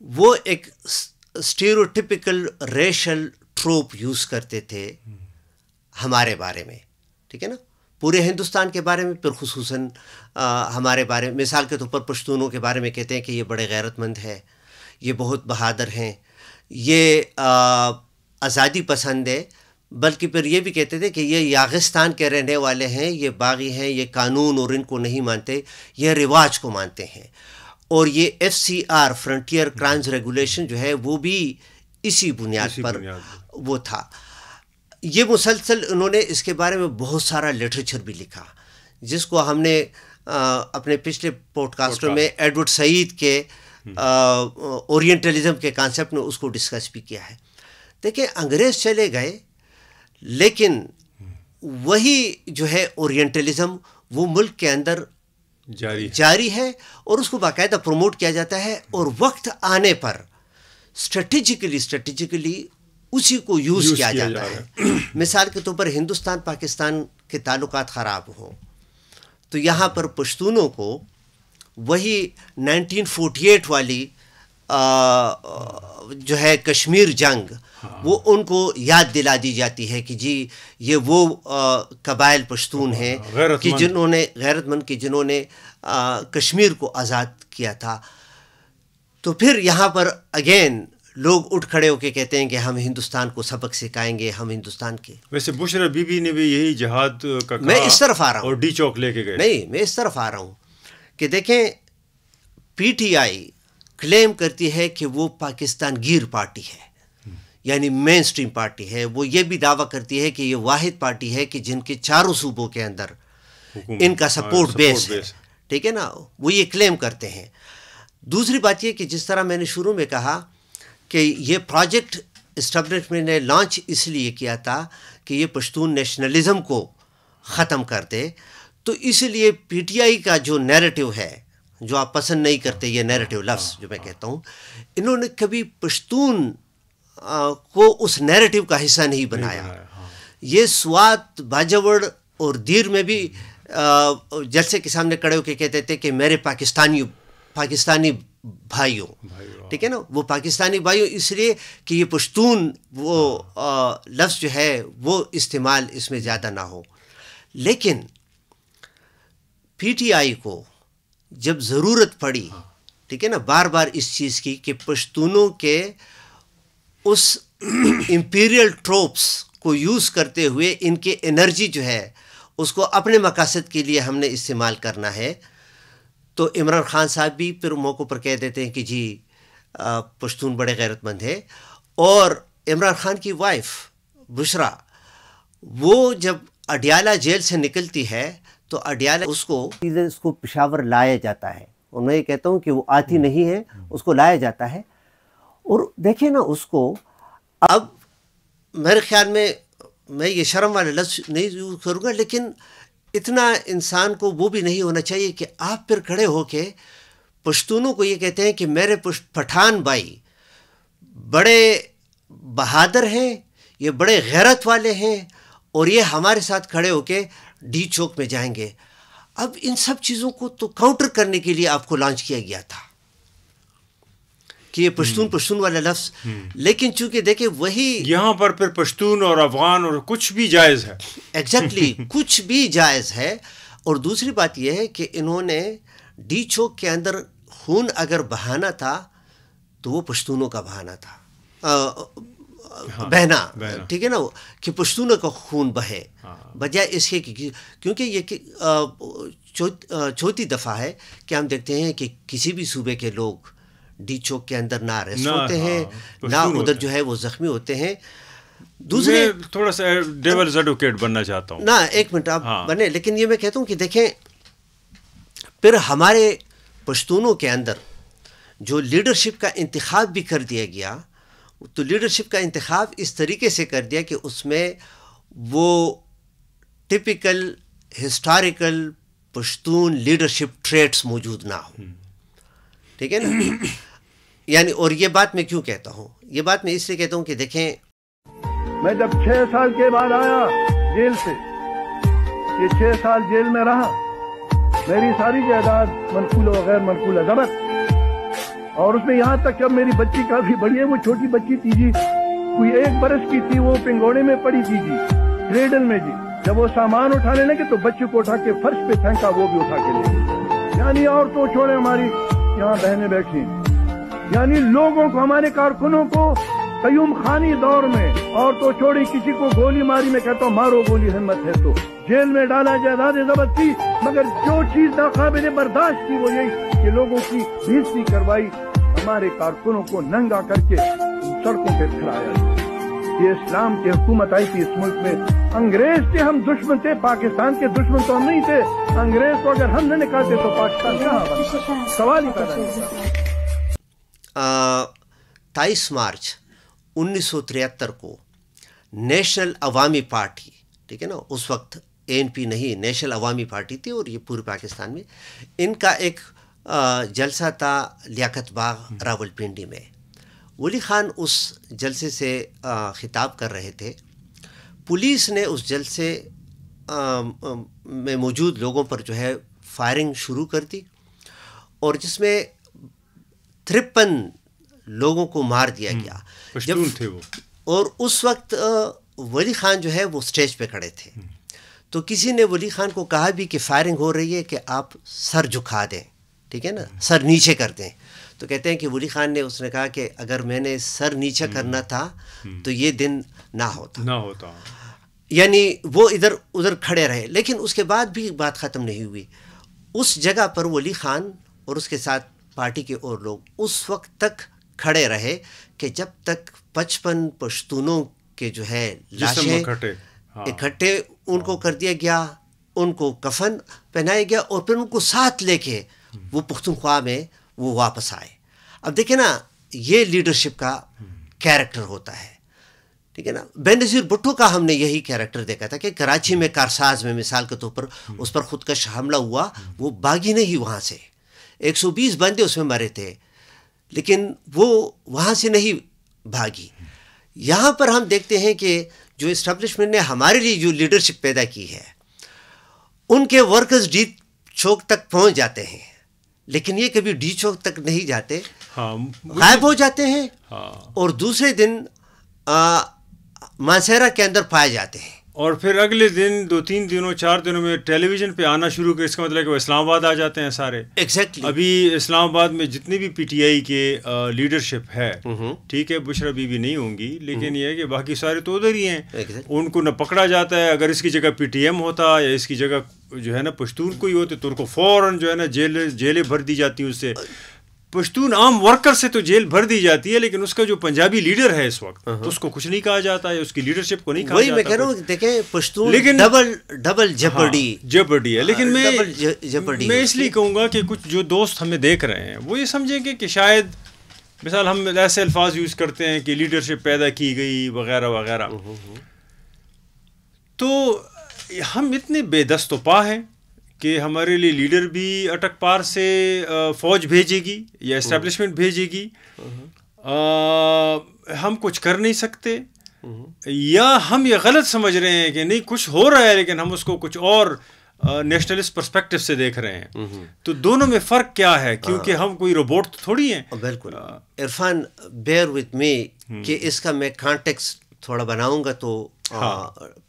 وہ ایک اسٹیریوٹیپیکل ریشل ٹروپ یوز کرتے تھے ہمارے بارے میں. ٹھیک ہے نا. پورے ہندوستان کے بارے میں، پھر خصوصاً ہمارے بارے میں. مثال کے طور پر پشتونوں کے بارے میں کہتے ہیں کہ یہ بڑے غیرت مند ہے، یہ بہت بہادر ہیں، یہ آزادی پسند ہے. بلکہ پھر یہ بھی کہتے تھے کہ یہ یاغستان کے رہنے والے ہیں، یہ باغی ہیں، یہ قانون اور ان کو نہیں مانتے، یہ رواج کو مانتے ہیں. اور یہ FCR فرنٹیئر کرائمز ریگولیشن جو ہے وہ بھی اسی بنیاد پر وہ تھا. یہ مسلسل انہوں نے اس کے بارے میں بہت سارا لٹریچر بھی لکھا، جس کو ہم نے اپنے پچھلے پوڈ کاسٹوں میں ایڈورڈ سعید کے اورینٹلزم کے کانسیپٹ میں اس کو ڈسکس بھی کیا ہے. دیکھیں انگریز چلے گئے، لیکن وہی جو ہے اورینٹلزم وہ ملک کے اندر جاری ہے، اور اس کو باقاعدہ پروموٹ کیا جاتا ہے. اور وقت آنے پر اسٹریٹجیکلی اسی کو یوز کیا جاتا ہے. مثال کے طور پر ہندوستان پاکستان کے تعلقات خراب ہوں تو یہاں پر پشتونوں کو وہی 1948 والی جو ہے کشمیر جنگ، وہ ان کو یاد دلا دی جاتی ہے کہ جی یہ وہ قبائل پشتون ہیں کہ جنہوں نے غیرت مند کی جنہوں نے کشمیر کو آزاد کیا تھا. تو پھر یہاں پر اگین لوگ اٹھ کھڑے ہو کے کہتے ہیں کہ ہم ہندوستان کو سبق سکھائیں گے، ہم ہندوستان کے. ویسے بشرا بی بی نے بھی یہی جہاد کا کہا. میں اس طرف آ رہا ہوں، اور ڈی چوک لے کے گئے. نہیں، میں اس طرف آ رہا ہوں کہ دیکھیں PTI کلیم کرتی ہے کہ وہ پاکستان گیر پارٹی ہے، یعنی مین سٹریم پارٹی ہے. وہ یہ بھی دعویٰ کرتی ہے کہ یہ واحد پارٹی ہے کہ جن کے چاروں صوبوں کے اندر ان کا سپورٹ بیس ہے. ٹھیک ہے نا. وہ یہ کلیم کرتے ہیں. دوسری بات یہ کہ جس طرح میں نے شروع میں کہا کہ یہ پروجیکٹ اسٹیبلشمنٹ نے لانچ اس لیے کیا تھا کہ یہ پشتون نیشنلزم کو ختم کر دے. تو اس لیے PTI کا جو نیریٹو ہے، جو آپ پسند نہیں کرتے یہ نیریٹو لفظ جو میں کہتا ہوں، انہوں نے کبھی پشتون کو اس نیریٹو کا حصہ نہیں بنایا. یہ سوات، باجوڑ اور دیر میں بھی جلسے کے سامنے کھڑے ہو کے کہتے تھے کہ میرے پاکستانی بھائیوں. ٹھیک ہے نا. وہ پاکستانی بھائیوں اس لیے کہ یہ پشتون وہ لفظ جو ہے وہ استعمال اس میں زیادہ نہ ہو. لیکن PTI کو جب ضرورت پڑی، ٹھیک ہے نا، بار بار اس چیز کی کہ پشتونوں کے اس امپیریل ٹروپس کو یوز کرتے ہوئے ان کے انرجی جو ہے اس کو اپنے مقاصد کے لیے ہم نے استعمال کرنا ہے، تو عمران خان صاحب بھی پھر موقع پر کہہ دیتے ہیں کہ جی پشتون بڑے غیرت مند ہے. اور عمران خان کی وائف بشرا، وہ جب اڈیالہ جیل سے نکلتی ہے تو اڈیالہ اس کو پشاور لایا جاتا ہے. اور میں یہ کہتا ہوں کہ وہ آتی نہیں ہے، اس کو لایا جاتا ہے. اور دیکھیں نا اس کو، اب میرے خیال میں یہ شرم والے لفظ نہیں یوز کروں گا، لیکن اتنا انسان کو وہ بھی نہیں ہونا چاہیے کہ آپ پھر کھڑے ہو کے پشتونوں کو یہ کہتے ہیں کہ میرے پٹھان بھائی بڑے بہادر ہیں، یہ بڑے غیرت والے ہیں، اور یہ ہمارے ساتھ کھڑے ہو کے ڈی چوک میں جائیں گے. اب ان سب چیزوں کو تو کاؤنٹر کرنے کے لیے آپ کو لانچ کیا گیا تھا کہ یہ پشتون والا لفظ. لیکن چونکہ دیکھیں وہی یہاں پر پھر پشتون اور افغان اور کچھ بھی جائز ہے. ایگزیکٹلی کچھ بھی جائز ہے. اور دوسری بات یہ ہے کہ انہوں نے ڈی چوک کے اندر خون اگر بہانا تھا تو وہ پشتونوں کا بہانا تھا، بہنا. ٹھیک ہے نا، کہ پشتونوں کا خون بہے، بجائے اس کے کیونکہ یہ چوتھی دفعہ ہے کہ ہم دیکھتے ہیں کہ کسی بھی صوبے کے لوگ ڈی چوک کے اندر نہ اریسٹ ہوتے ہیں، نہ ادھر جو ہے وہ زخمی ہوتے ہیں. دوسرے تھوڑا سا ڈیولز ایڈوکیٹ بننا چاہتا ہوں. نہ ایک منٹ آپ بنے، لیکن یہ میں کہتا ہوں کہ دیکھیں پھر ہمارے پشتونوں کے اندر جو لیڈرشپ کا انتخاب بھی کر دیا گیا، تو لیڈرشپ کا انتخاب اس طریقے سے کر دیا کہ اس میں وہ typical historical Pashtun leadership traits موجود نہ ہوں. ٹھیک ہے نا. یعنی اور یہ بات میں کیوں کہتا ہوں, یہ بات میں اس لیے کہتا ہوں کہ دیکھیں, میں جب 6 سال کے بعد آیا جیل سے, یہ 6 سال جیل میں رہا, میری ساری جائیداد منقول و غیر منقول ضبط, اور اس میں یہاں تک کہ اب میری بچی کافی بڑی ہے, وہ چھوٹی بچی تھی جی, کوئی 1 برس کی تھی, وہ پنگوڑے میں پڑی تھی جی, کریڈل میں جی. جب وہ سامان اٹھانے لگے تو بچے کو اٹھا کے فرش پہ پھینکا, وہ بھی اٹھا کے لے گئے. یعنی اور تو چھوڑے, ہماری یہاں بہنیں بیٹھی, یعنی لوگوں کو, ہمارے کارکنوں کو قیوم خانی دور میں اور تو چھوڑی, کسی کو گولی ماری, میں کہتا ہوں مارو گولی, ہمت ہے تو جیل میں ڈالا, جائیداد ضبط کی, مگر جو چیز ناقابل برداشت تھی وہ یہی کہ لوگوں کی بےعزتی کروائی, ہمارے کارکنوں کو ننگا کر کے سڑکوں پہ کھلایا. یہ اسلام کی حکومت آئی تھی اس ملک میں, انگریز کے ہم دشمن تھے, پاکستان کے دشمن تو ہم نہیں تھے. انگریز کو اگر ہم نہ نکالتے تو پاکستان کہاں بنتا, سوال ہی پیدا نہیں. 23 مارچ 1973 کو نیشنل عوامی پارٹی, ٹھیک ہے نا, اس وقت ANP نہیں, نیشنل عوامی پارٹی تھی, اور یہ پورے پاکستان میں ان کا ایک جلسہ تھا لیاقت باغ راول پنڈی میں. ولی خان اس جلسے سے خطاب کر رہے تھے. پولیس نے اس جلسے میں موجود لوگوں پر جو ہے فائرنگ شروع کر دی, اور جس میں 53 لوگوں کو مار دیا گیا. پشتون تھے وہ, اور اس وقت ولی خان جو ہے وہ اسٹیج پہ کھڑے تھے. تو کسی نے ولی خان کو کہا بھی کہ فائرنگ ہو رہی ہے, کہ آپ سر جھکا دیں, ٹھیک ہے نا, سر نیچے کر دیں. تو کہتے ہیں کہ ولی خان نے, اس نے کہا کہ اگر میں نے سر نیچے کرنا تھا تو یہ دن نہ ہوتا. یعنی وہ ادھر ادھر کھڑے رہے, لیکن اس کے بعد بھی بات ختم نہیں ہوئی. اس جگہ پر ولی خان اور اس کے ساتھ پارٹی کے اور لوگ اس وقت تک کھڑے رہے کہ جب تک 55 پشتونوں کے جو ہے لاشیں اکٹھے ان کو کر دیا گیا, ان کو کفن پہنایا گیا, اور پھر ان کو ساتھ لے کے وہ پختونخوا میں وہ واپس آئے. اب دیکھیں نا, یہ لیڈرشپ کا کیریکٹر ہوتا ہے, ٹھیک ہے نا. بینظیر بھٹو کا ہم نے یہی کیریکٹر دیکھا تھا کہ کراچی میں کارساز میں مثال کے طور پر اس پر خودکش حملہ ہوا, وہ بھاگی نہیں وہاں سے, 120 بندے اس میں مرے تھے, لیکن وہ وہاں سے نہیں بھاگی. یہاں پر ہم دیکھتے ہیں کہ جو اسٹیبلشمنٹ نے ہمارے لیے جو لیڈرشپ پیدا کی ہے, ان کے ورکرز ڈی چوک تک پہنچ جاتے ہیں, لیکن یہ کبھی ڈی چوک تک نہیں جاتے, غائب ہو جاتے ہیں, اور دوسرے دن مانسہرہ کے اندر پائے جاتے ہیں, اور پھر اگلے دن 2-3 دنوں 4 دنوں میں ٹیلی ویژن پہ آنا شروع کر. اس کا مطلب کہ وہ اسلام آباد آ جاتے ہیں سارے. ایگزیکٹلی. ابھی اسلام آباد میں جتنی بھی PTI کے لیڈرشپ ہے, ٹھیک ہے, بشرا بی بھی نہیں ہوں گی, لیکن یہ ہے کہ باقی سارے تو ادھر ہی ہیں. ان کو نہ پکڑا جاتا ہے. اگر اس کی جگہ PTM ہوتا یا اس کی جگہ جو ہے نا پشتون کوئی ہوتے تو ان کو فوراً جو ہے نا جیلیں بھر دی جاتی ہیں. اس سے پشتون عام ورکر سے تو جیل بھر دی جاتی ہے, لیکن اس کا جو پنجابی لیڈر ہے اس وقت, تو اس کو کچھ نہیں کہا جاتا ہے, اس کی لیڈرشپ کو نہیں کہا جاتا. وہی میں کہہ رہا ہوں, دیکھیں پشتون ڈبل جپرڈی ہے. لیکن میں اس لیے کہوں گا کہ کچھ جو دوست ہمیں دیکھ رہے ہیں وہ یہ سمجھیں کہ شاید مثال ہم ایسے الفاظ یوز کرتے ہیں کہ لیڈرشپ پیدا کی گئی وغیرہ وغیرہ, تو ہم اتنے بے دست و پا ہیں کہ ہمارے لیے لیڈر بھی اٹک پار سے فوج بھیجے گی یا اسٹیبلشمنٹ بھیجے گی, ہم کچھ کر نہیں سکتے, یا ہم یہ غلط سمجھ رہے ہیں کہ نہیں کچھ ہو رہا ہے لیکن ہم اس کو کچھ اور نیشنلسٹ پرسپیکٹو سے دیکھ رہے ہیں. تو دونوں میں فرق کیا ہے, کیونکہ ہم کوئی روبوٹ تھوڑی ہیں. بالکل. عرفان بیئر وتھ می کہ اس کا میں کانٹیکسٹ تھوڑا بناؤں گا تو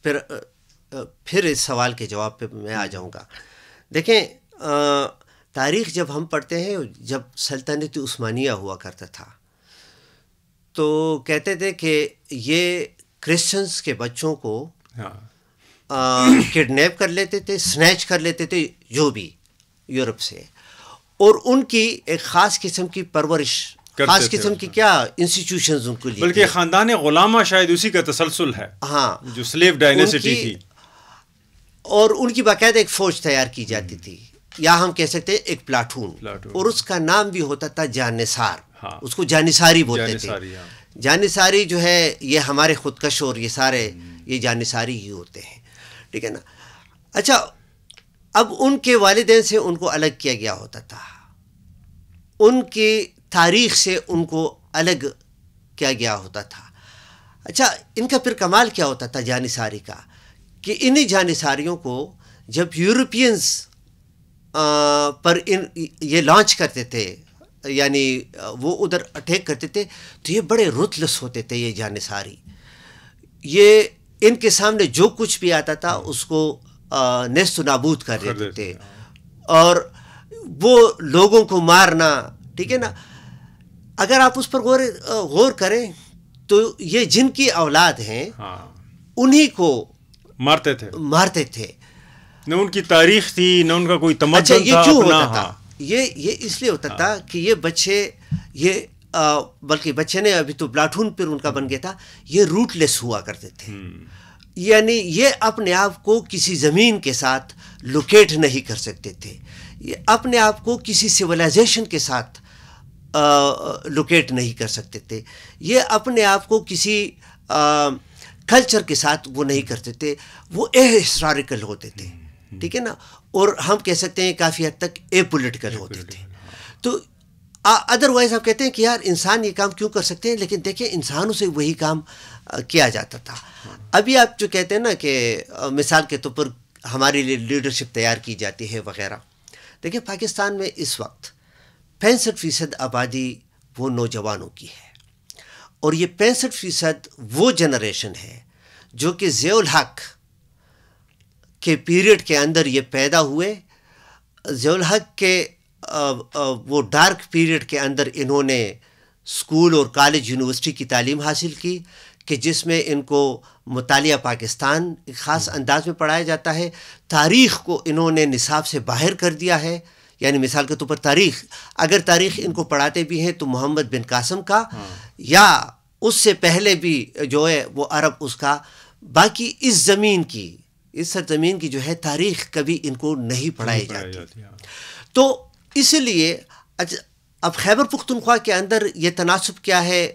پھر اس سوال کے جواب پہ میں آ جاؤں گا. دیکھیں, تاریخ جب ہم پڑھتے ہیں, جب سلطنت عثمانیہ ہوا کرتا تھا تو کہتے تھے کہ یہ کرسچنس کے بچوں کو کڈنیپ کر لیتے تھے, سنیچ کر لیتے تھے جو بھی یورپ سے, اور ان کی ایک خاص قسم کی پرورش, خاص قسم کی کیا انسٹیٹیوشنز ان کو لیے, بلکہ خاندان غلامہ شاید اسی کا تسلسل ہے, ہاں, جو سلیو ڈائنیسٹی تھی, اور ان کی باقاعدہ ایک فوج تیار کی جاتی تھی, یا ہم کہہ سکتے ہیں ایک پلاٹون, اور اس کا نام بھی ہوتا تھا جانثار. اس کو جانثاری بولتے تھے. جانثاری جو ہے یہ ہمارے خودکش اور یہ سارے یہ جانثاری ہی ہوتے ہیں, ٹھیک ہے نا. اچھا, اب ان کے والدین سے ان کو الگ کیا گیا ہوتا تھا, ان کی تاریخ سے ان کو الگ کیا گیا ہوتا تھا. اچھا, ان کا پھر کمال کیا ہوتا تھا جانثاری کا, کہ انہی جانثاریوں کو جب یورپینز پر یہ لانچ کرتے تھے, یعنی وہ ادھر اٹیک کرتے تھے, تو یہ بڑے رuthless ہوتے تھے یہ جانثاری. یہ ان کے سامنے جو کچھ بھی آتا تھا اس کو نیست و نابود کر دیتے تھے, اور وہ لوگوں کو مارنا, ٹھیک ہے نا. اگر آپ اس پر غور کریں تو یہ جن کی اولاد ہیں انہی کو مارتے تھے. نہ ان کی تاریخ تھی, نہ ان کا کوئی تمدن تھا. اچھا, یہ کیوں ہوتا تھا؟ یہ اس لیے ہوتا تھا کہ یہ بچے, یہ بلکہ بچے نے ابھی تو پلاٹون پھر ان کا بن گیا تھا, یہ روٹلیس ہوا کرتے تھے. یعنی یہ اپنے آپ کو کسی زمین کے ساتھ لوکیٹ نہیں کر سکتے تھے, یہ اپنے آپ کو کسی سویلائزیشن کے ساتھ لوکیٹ نہیں کر سکتے تھے, یہ اپنے آپ کو کسی کلچر کے ساتھ وہ نہیں کرتے تھے, وہ ہسٹوریکل ہوتے تھے, ٹھیک ہے نا. اور ہم کہہ سکتے ہیں کافی حد تک اے پولیٹیکل ہوتے تھے. تو ادروائز آپ کہتے ہیں کہ یار انسان یہ کام کیوں کر سکتے ہیں, لیکن دیکھیں انسانوں سے وہی کام کیا جاتا تھا. ابھی آپ جو کہتے ہیں نا کہ مثال کے طور پر ہمارے لیے لیڈرشپ تیار کی جاتی ہے وغیرہ, دیکھیں پاکستان میں اس وقت 65% آبادی وہ نوجوانوں کی ہے, اور یہ 65% وہ جنریشن ہے جو کہ ضیاء الحق کے پیریڈ کے اندر یہ پیدا ہوئے. ضیاء الحق کے وہ ڈارک پیریڈ کے اندر انہوں نے اسکول اور کالج یونیورسٹی کی تعلیم حاصل کی, کہ جس میں ان کو مطالعہ پاکستان ایک خاص انداز میں پڑھایا جاتا ہے. تاریخ کو انہوں نے نصاب سے باہر کر دیا ہے. یعنی مثال کے طور پر تاریخ, اگر تاریخ ان کو پڑھاتے بھی ہیں تو محمد بن قاسم کا یا اس سے پہلے بھی جو ہے وہ عرب اس کا, باقی اس زمین کی, اس سرزمین کی جو ہے تاریخ کبھی ان کو نہیں پڑھائی جاتی. تو اس لیے اب خیبر پختونخوا کے اندر یہ تناسب کیا ہے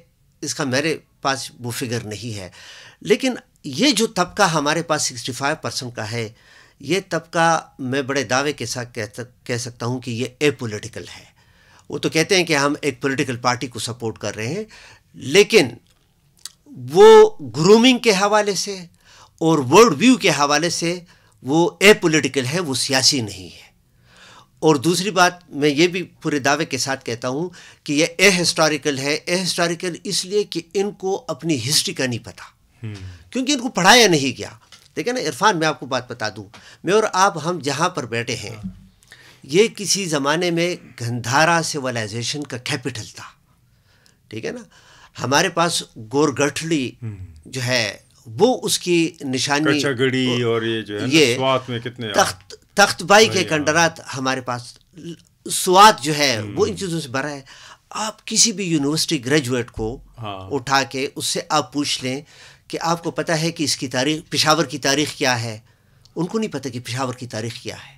اس کا میرے پاس وہ فگر نہیں ہے, لیکن یہ جو طبقہ ہمارے پاس 65% کا ہے, یہ طبقہ میں بڑے دعوے کے ساتھ کہہ سکتا ہوں کہ یہ اے پولیٹیکل ہے. وہ تو کہتے ہیں کہ ہم ایک پولیٹیکل پارٹی کو سپورٹ کر رہے ہیں, لیکن وہ گرومنگ کے حوالے سے اور ورلڈ ویو کے حوالے سے وہ اے پولیٹیکل ہے, وہ سیاسی نہیں ہے. اور دوسری بات میں یہ بھی پورے دعوے کے ساتھ کہتا ہوں کہ یہ اے ہسٹوریکل ہے. اے ہسٹوریکل اس لیے کہ ان کو اپنی ہسٹری کا نہیں پتہ, کیونکہ ان کو پڑھایا نہیں گیا. دیکھیں نا عرفان, میں آپ کو بات بتا دوں, میں اور آپ ہم جہاں پر بیٹھے ہیں یہ کسی زمانے میں گندھارا سویلائزیشن کا کیپٹل تھا, ٹھیک ہے نا. ہمارے پاس گورگٹھڑی جو ہے وہ اس کی نشانی, گڑی اور یہ سوات میں کتنے تخت بائی کے کنڈرات ہمارے پاس, سوات جو ہے وہ ان چیزوں سے بھرا ہے. آپ کسی بھی یونیورسٹی گریجویٹ کو اٹھا کے اس سے آپ پوچھ لیں کہ آپ کو پتہ ہے کہ اس کی تاریخ, پشاور کی تاریخ کیا ہے, ان کو نہیں پتہ کہ پشاور کی تاریخ کیا ہے.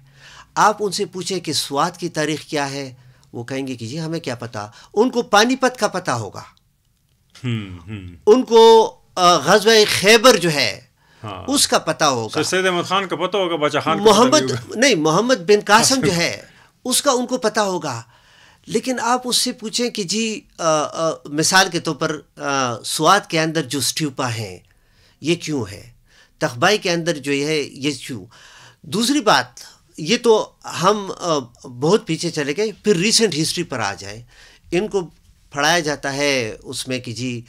آپ ان سے پوچھیں کہ سوات کی تاریخ کیا ہے, وہ کہیں گے کہ جی ہمیں کیا پتہ. ان کو پانی پت کا پتہ ہوگا, ان کو غزوہ خیبر جو ہے اس کا پتہ ہوگا, سید احمد خان کا پتہ ہوگا, باچا خان محمد بن قاسم جو ہے اس کا ان کو پتہ ہوگا. لیکن آپ اس سے پوچھیں کہ جی مثال کے طور پر سوات کے اندر جو اسٹیوپا ہیں یہ کیوں ہے, تخبائی کے اندر جو ہے یہ کیوں. دوسری بات, یہ تو ہم بہت پیچھے چلے گئے. پھر ریسنٹ ہسٹری پر آ جائیں, ان کو پڑھایا جاتا ہے اس میں کہ جی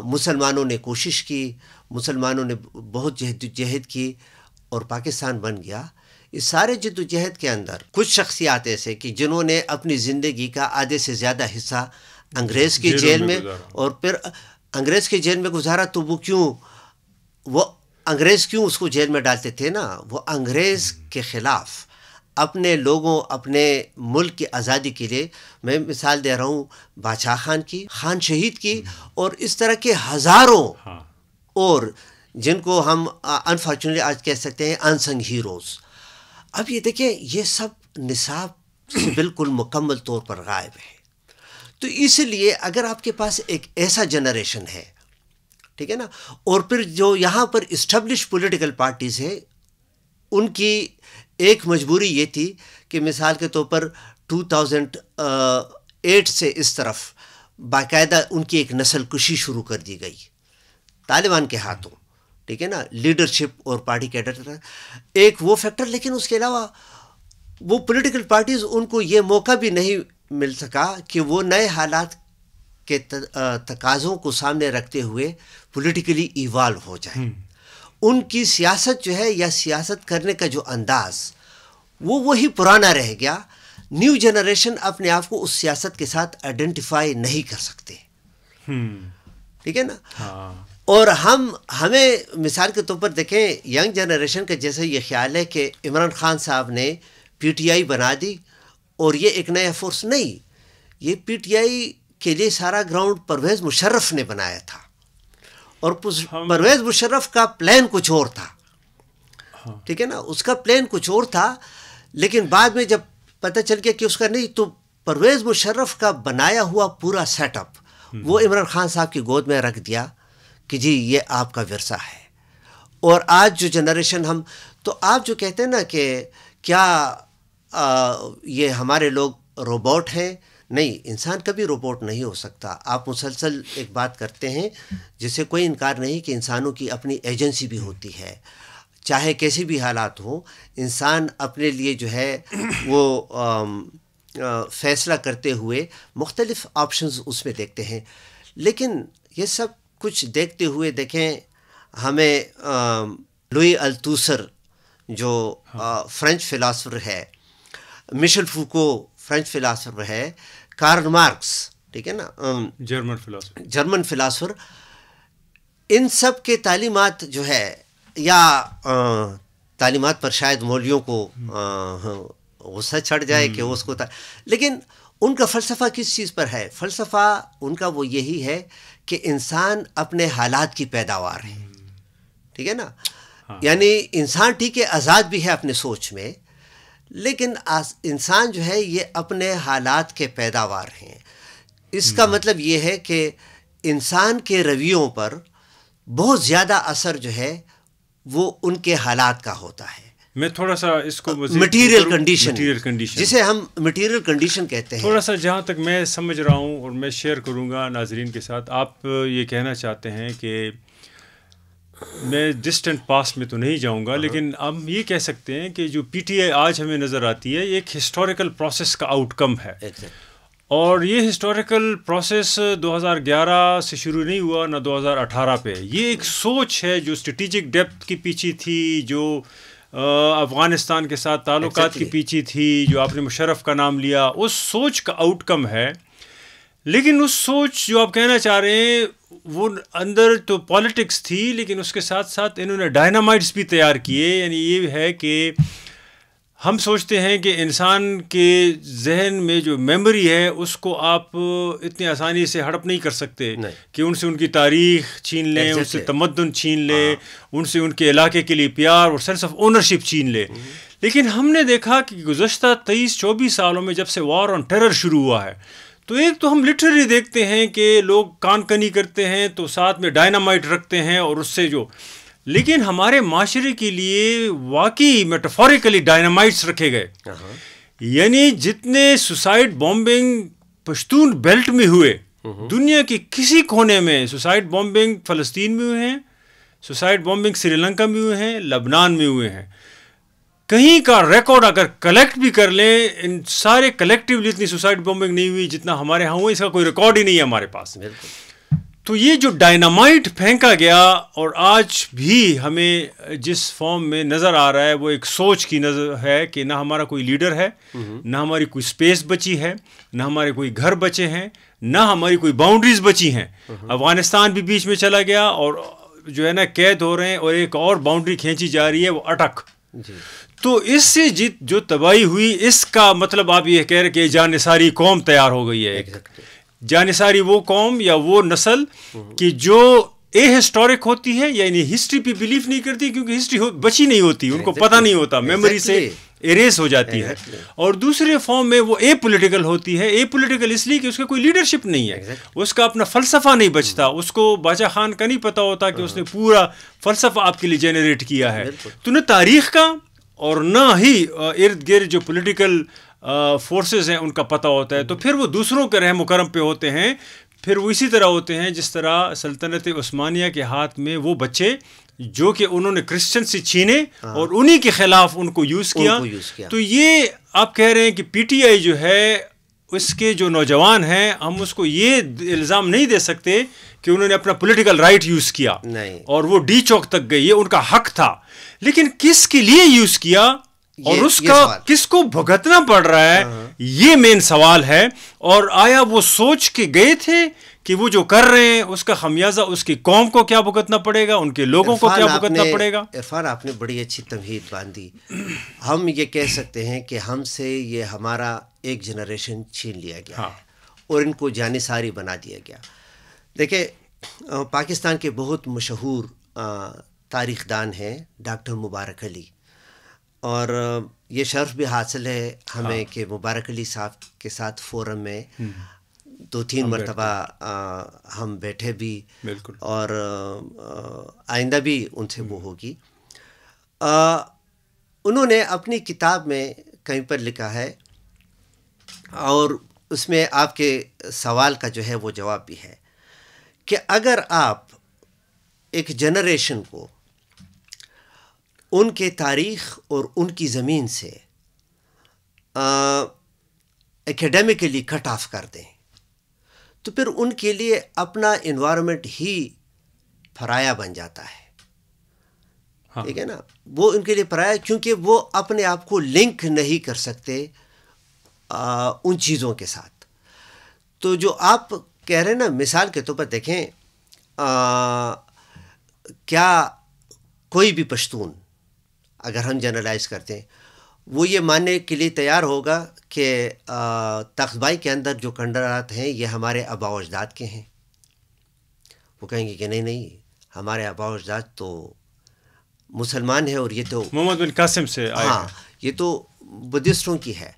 مسلمانوں نے کوشش کی, مسلمانوں نے بہت جہد کی اور پاکستان بن گیا. اس سارے جد و جہد کے اندر کچھ شخصیات ایسے کہ جنہوں نے اپنی زندگی کا آدھے سے زیادہ حصہ انگریز کی جیل میں اور پھر انگریز کی جیل میں گزارا. تو وہ کیوں, وہ انگریز کیوں اس کو جیل میں ڈالتے تھے نا, وہ انگریز کے خلاف اپنے لوگوں, اپنے ملک کی آزادی کے لیے. میں مثال دے رہا ہوں باچا خان کی, خان شہید کی, اور اس طرح کے ہزاروں اور جن کو ہم انفارچونیٹلی آج کہہ سکتے ہیں انسنگ ہیروز. اب یہ دیکھیں یہ سب نصاب سے بالکل مکمل طور پر غائب ہے. تو اس لیے اگر آپ کے پاس ایک ایسا جنریشن ہے, ٹھیک ہے نا, اور پھر جو یہاں پر اسٹیبلش پولیٹیکل پارٹیز ہیں ان کی ایک مجبوری یہ تھی کہ مثال کے طور پر 2008 سے اس طرف باقاعدہ ان کی ایک نسل کشی شروع کر دی گئی طالبان کے ہاتھوں، ٹھیک ہے نا، لیڈرشپ اور پارٹی کیڈر ایک وہ فیکٹر. لیکن اس کے علاوہ وہ پولیٹیکل پارٹیز ان کو یہ موقع بھی نہیں مل سکا کہ وہ نئے حالات کے تقاضوں کو سامنے رکھتے ہوئے پولیٹیکلی ایوالو ہو جائیں. ان کی سیاست جو ہے یا سیاست کرنے کا جو انداز وہی پرانا رہ گیا. نیو جنریشن اپنے آپ کو اس سیاست کے ساتھ آئیڈینٹیفائی نہیں کر سکتے، ٹھیک ہے نا. اور ہمیں مثال کے طور پر دیکھیں ینگ جنریشن کا جیسے یہ خیال ہے کہ عمران خان صاحب نے پی ٹی آئی بنا دی اور یہ ایک نیا فورس نہیں. یہ پی ٹی آئی کے لیے سارا گراؤنڈ پرویز مشرف نے بنایا تھا، اور پرویز مشرف کا پلان کچھ اور تھا، ٹھیک ہے نا، اس کا پلان کچھ اور تھا. لیکن بعد میں جب پتہ چل گیا کہ اس کا نہیں، تو پرویز مشرف کا بنایا ہوا پورا سیٹ اپ وہ عمران خان صاحب کی گود میں رکھ دیا کہ جی یہ آپ کا ورثہ ہے. اور آج جو جنریشن تو آپ جو کہتے ہیں نا کہ کیا یہ ہمارے لوگ روبوٹ ہیں، نہیں، انسان کبھی روبوٹ نہیں ہو سکتا. آپ مسلسل ایک بات کرتے ہیں جس سے کوئی انکار نہیں کہ انسانوں کی اپنی ایجنسی بھی ہوتی ہے، چاہے کیسے بھی حالات ہوں. انسان اپنے لیے جو ہے وہ فیصلہ کرتے ہوئے مختلف آپشنز اس میں دیکھتے ہیں. لیکن یہ سب کچھ دیکھتے ہوئے دیکھیں ہمیں لوئی التوسر جو فرینچ فلاسفر ہے، مشل فوکو فرینچ فلاسفر ہے، کارل مارکس، ٹھیک ہے نا، جرمن فلاسفر، ان سب کے تعلیمات جو ہے یا تعلیمات پر شاید مولویوں کو غصہ چڑھ جائے کہ اس کو لیکن ان کا فلسفہ کس چیز پر ہے؟ فلسفہ ان کا وہ یہی ہے کہ انسان اپنے حالات کی پیداوار ہے، ٹھیک ہے نا. یعنی انسان ٹھیک ہے آزاد بھی ہے اپنے سوچ میں، لیکن انسان جو ہے یہ اپنے حالات کے پیداوار ہیں. اس کا مطلب یہ ہے کہ انسان کے رویوں پر بہت زیادہ اثر جو ہے وہ ان کے حالات کا ہوتا ہے. میں تھوڑا سا اس کو مٹیریل کنڈیشن جسے ہم مٹیریل کنڈیشن کہتے ہیں، تھوڑا سا جہاں تک میں سمجھ رہا ہوں اور میں شیئر کروں گا ناظرین کے ساتھ. آپ یہ کہنا چاہتے ہیں کہ میں ڈسٹنٹ پاسٹ میں تو نہیں جاؤں گا، لیکن ہم یہ کہہ سکتے ہیں کہ جو پی ٹی آئی آج ہمیں نظر آتی ہے یہ ایک ہسٹوریکل پروسیس کا آؤٹ کم ہے. اور یہ ہسٹوریکل پروسیس 2011 سے شروع نہیں ہوا نہ 2018 پہ. یہ ایک سوچ ہے جو اسٹریٹجک ڈیپتھ کی پیچھے تھی، جو افغانستان کے ساتھ تعلقات کی پیچھے تھی، جو آپ نے مشرف کا نام لیا، اس سوچ کا آؤٹ کم ہے. لیکن اس سوچ جو آپ کہنا چاہ رہے ہیں وہ اندر تو پالیٹکس تھی، لیکن اس کے ساتھ ساتھ انہوں نے ڈائنامائٹس بھی تیار کیے. یعنی یہ ہے کہ ہم سوچتے ہیں کہ انسان کے ذہن میں جو میموری ہے اس کو آپ اتنی آسانی سے ہڑپ نہیں کر سکتے کہ ان سے ان کی تاریخ چھین لیں، ان سے تمدن چھین لیں، ان سے ان کے علاقے کے لیے پیار اور سینس آف اونرشپ چھین لیں. لیکن ہم نے دیکھا کہ گزشتہ 23-24 سالوں میں جب سے وار آن ٹیرر شروع ہوا ہے تو ایک تو ہم لٹرلی دیکھتے ہیں کہ لوگ کان کنی کرتے ہیں تو ساتھ میں ڈائنامائٹ رکھتے ہیں اور اس سے جو، لیکن ہمارے معاشرے کے لیے واقعی میٹافوریکلی ڈائنامائٹس رکھے گئے. یعنی جتنے سوسائڈ بامبنگ پشتون بیلٹ میں ہوئے، دنیا کے کسی کونے میں سوسائڈ بامبنگ فلسطین میں ہوئے ہیں، سوسائڈ بامبنگ سری لنکا میں ہوئے ہیں، لبنان میں ہوئے ہیں. کہیں کا ریکارڈ اگر کلیکٹ بھی کر لیں، ان سارے کلیکٹیولی اتنی سوسائڈ بامبنگ نہیں ہوئی جتنا ہمارے ہاں ہوئی، اس کا کوئی ریکارڈ ہی نہیں ہے ہمارے پاس. تو یہ جو ڈائنامائٹ پھینکا گیا اور آج بھی ہمیں جس فارم میں نظر آ رہا ہے وہ ایک سوچ کی نظر ہے کہ نہ ہمارا کوئی لیڈر ہے، نہ ہماری کوئی سپیس بچی ہے، نہ ہمارے کوئی گھر بچے ہیں، نہ ہماری کوئی باؤنڈریز بچی ہیں. افغانستان بھی بیچ میں چلا گیا اور جو ہے نا قید ہو رہے ہیں، اور ایک اور باؤنڈری کھینچی جا رہی ہے وہ اٹک. تو اس سے جو تباہی ہوئی، اس کا مطلب آپ یہ کہہ رہے کہ جانثاری قوم تیار ہو گئی ہے. ایک جانثاری وہ قوم یا وہ نسل کہ جو اے ہسٹورک ہوتی ہے، یعنی ہسٹری پہ بلیف نہیں کرتی، کیونکہ ہسٹری بچی نہیں ہوتی، ان کو پتہ نہیں ہوتا، میموری سے اریز ہو جاتی ہے. اور دوسرے فارم میں وہ اے پولیٹیکل ہوتی ہے. اے پولیٹیکل اس لیے کہ اس کا کوئی لیڈرشپ نہیں ہے، اس کا اپنا فلسفہ نہیں بچتا، اس کو باچا خان کا نہیں پتہ ہوتا کہ اس نے پورا فلسفہ آپ کے لیے جنریٹ کیا ہے. تو نہ تاریخ کا اور نہ ہی ارد گرد جو پولیٹیکل فورسز ہیں ان کا پتہ ہوتا ہے، تو پھر وہ دوسروں کے رحم و کرم پہ ہوتے ہیں. پھر وہ اسی طرح ہوتے ہیں جس طرح سلطنت عثمانیہ کے ہاتھ میں وہ بچے جو کہ انہوں نے کرسچن سے چھینے اور انہی کے خلاف ان کو یوز کیا. تو یہ آپ کہہ رہے ہیں کہ پی ٹی آئی جو ہے اس کے جو نوجوان ہیں ہم اس کو یہ الزام نہیں دے سکتے کہ انہوں نے اپنا پولیٹیکل رائٹ یوز کیا اور وہ ڈی چوک تک گئے، یہ ان کا حق تھا، لیکن کس کے لیے یوز کیا اور اس کا کس کو بھگتنا پڑ رہا ہے، یہ مین سوال ہے. اور آیا وہ سوچ کے گئے تھے کہ وہ جو کر رہے ہیں اس کا خمیازہ اس کی قوم کو کیا بھگتنا پڑے گا، ان کے لوگوں کو کیا بھگتنا پڑے گا؟ عرفان آپ نے بڑی اچھی تمہید باندھی. ہم یہ کہہ سکتے ہیں کہ ہم سے یہ ہمارا ایک جنریشن چھین لیا گیا ہے اور ان کو جانثاری بنا دیا گیا. دیکھیں پاکستان کے بہت مشہور تاریخ دان ہیں ڈاکٹر مبارک علی، اور یہ شرف بھی حاصل ہے ہمیں کہ مبارک علی صاحب کے ساتھ فورم میں 2-3 مرتبہ ہم بیٹھے بھی، بالکل، اور آئندہ بھی ان سے وہ ہوگی. انہوں نے اپنی کتاب میں کہیں پر لکھا ہے، اور اس میں آپ کے سوال کا جو ہے وہ جواب بھی ہے، کہ اگر آپ ایک جنریشن کو ان کے تاریخ اور ان کی زمین سے ایکیڈیمکلی کٹ آف کر دیں تو پھر ان کے لیے اپنا انوائرمنٹ ہی پرایا بن جاتا ہے. ٹھیک ہے نا، وہ ان کے لیے پرایا، کیونکہ وہ اپنے آپ کو لنک نہیں کر سکتے ان چیزوں کے ساتھ. تو جو آپ کہہ رہے ہیں نا، مثال کے طور پر دیکھیں، کیا کوئی بھی پشتون اگر ہم جنرلائز کرتے ہیں وہ یہ ماننے کے لیے تیار ہوگا کہ تختبائی کے اندر جو کنڈرات ہیں یہ ہمارے آباء و اجداد کے ہیں؟ وہ کہیں گے کہ نہیں، ہمارے آباء و اجداد تو مسلمان ہیں اور یہ تو محمد بن قاسم سے آئے ہیں، یہ تو بدھسٹوں کی ہے.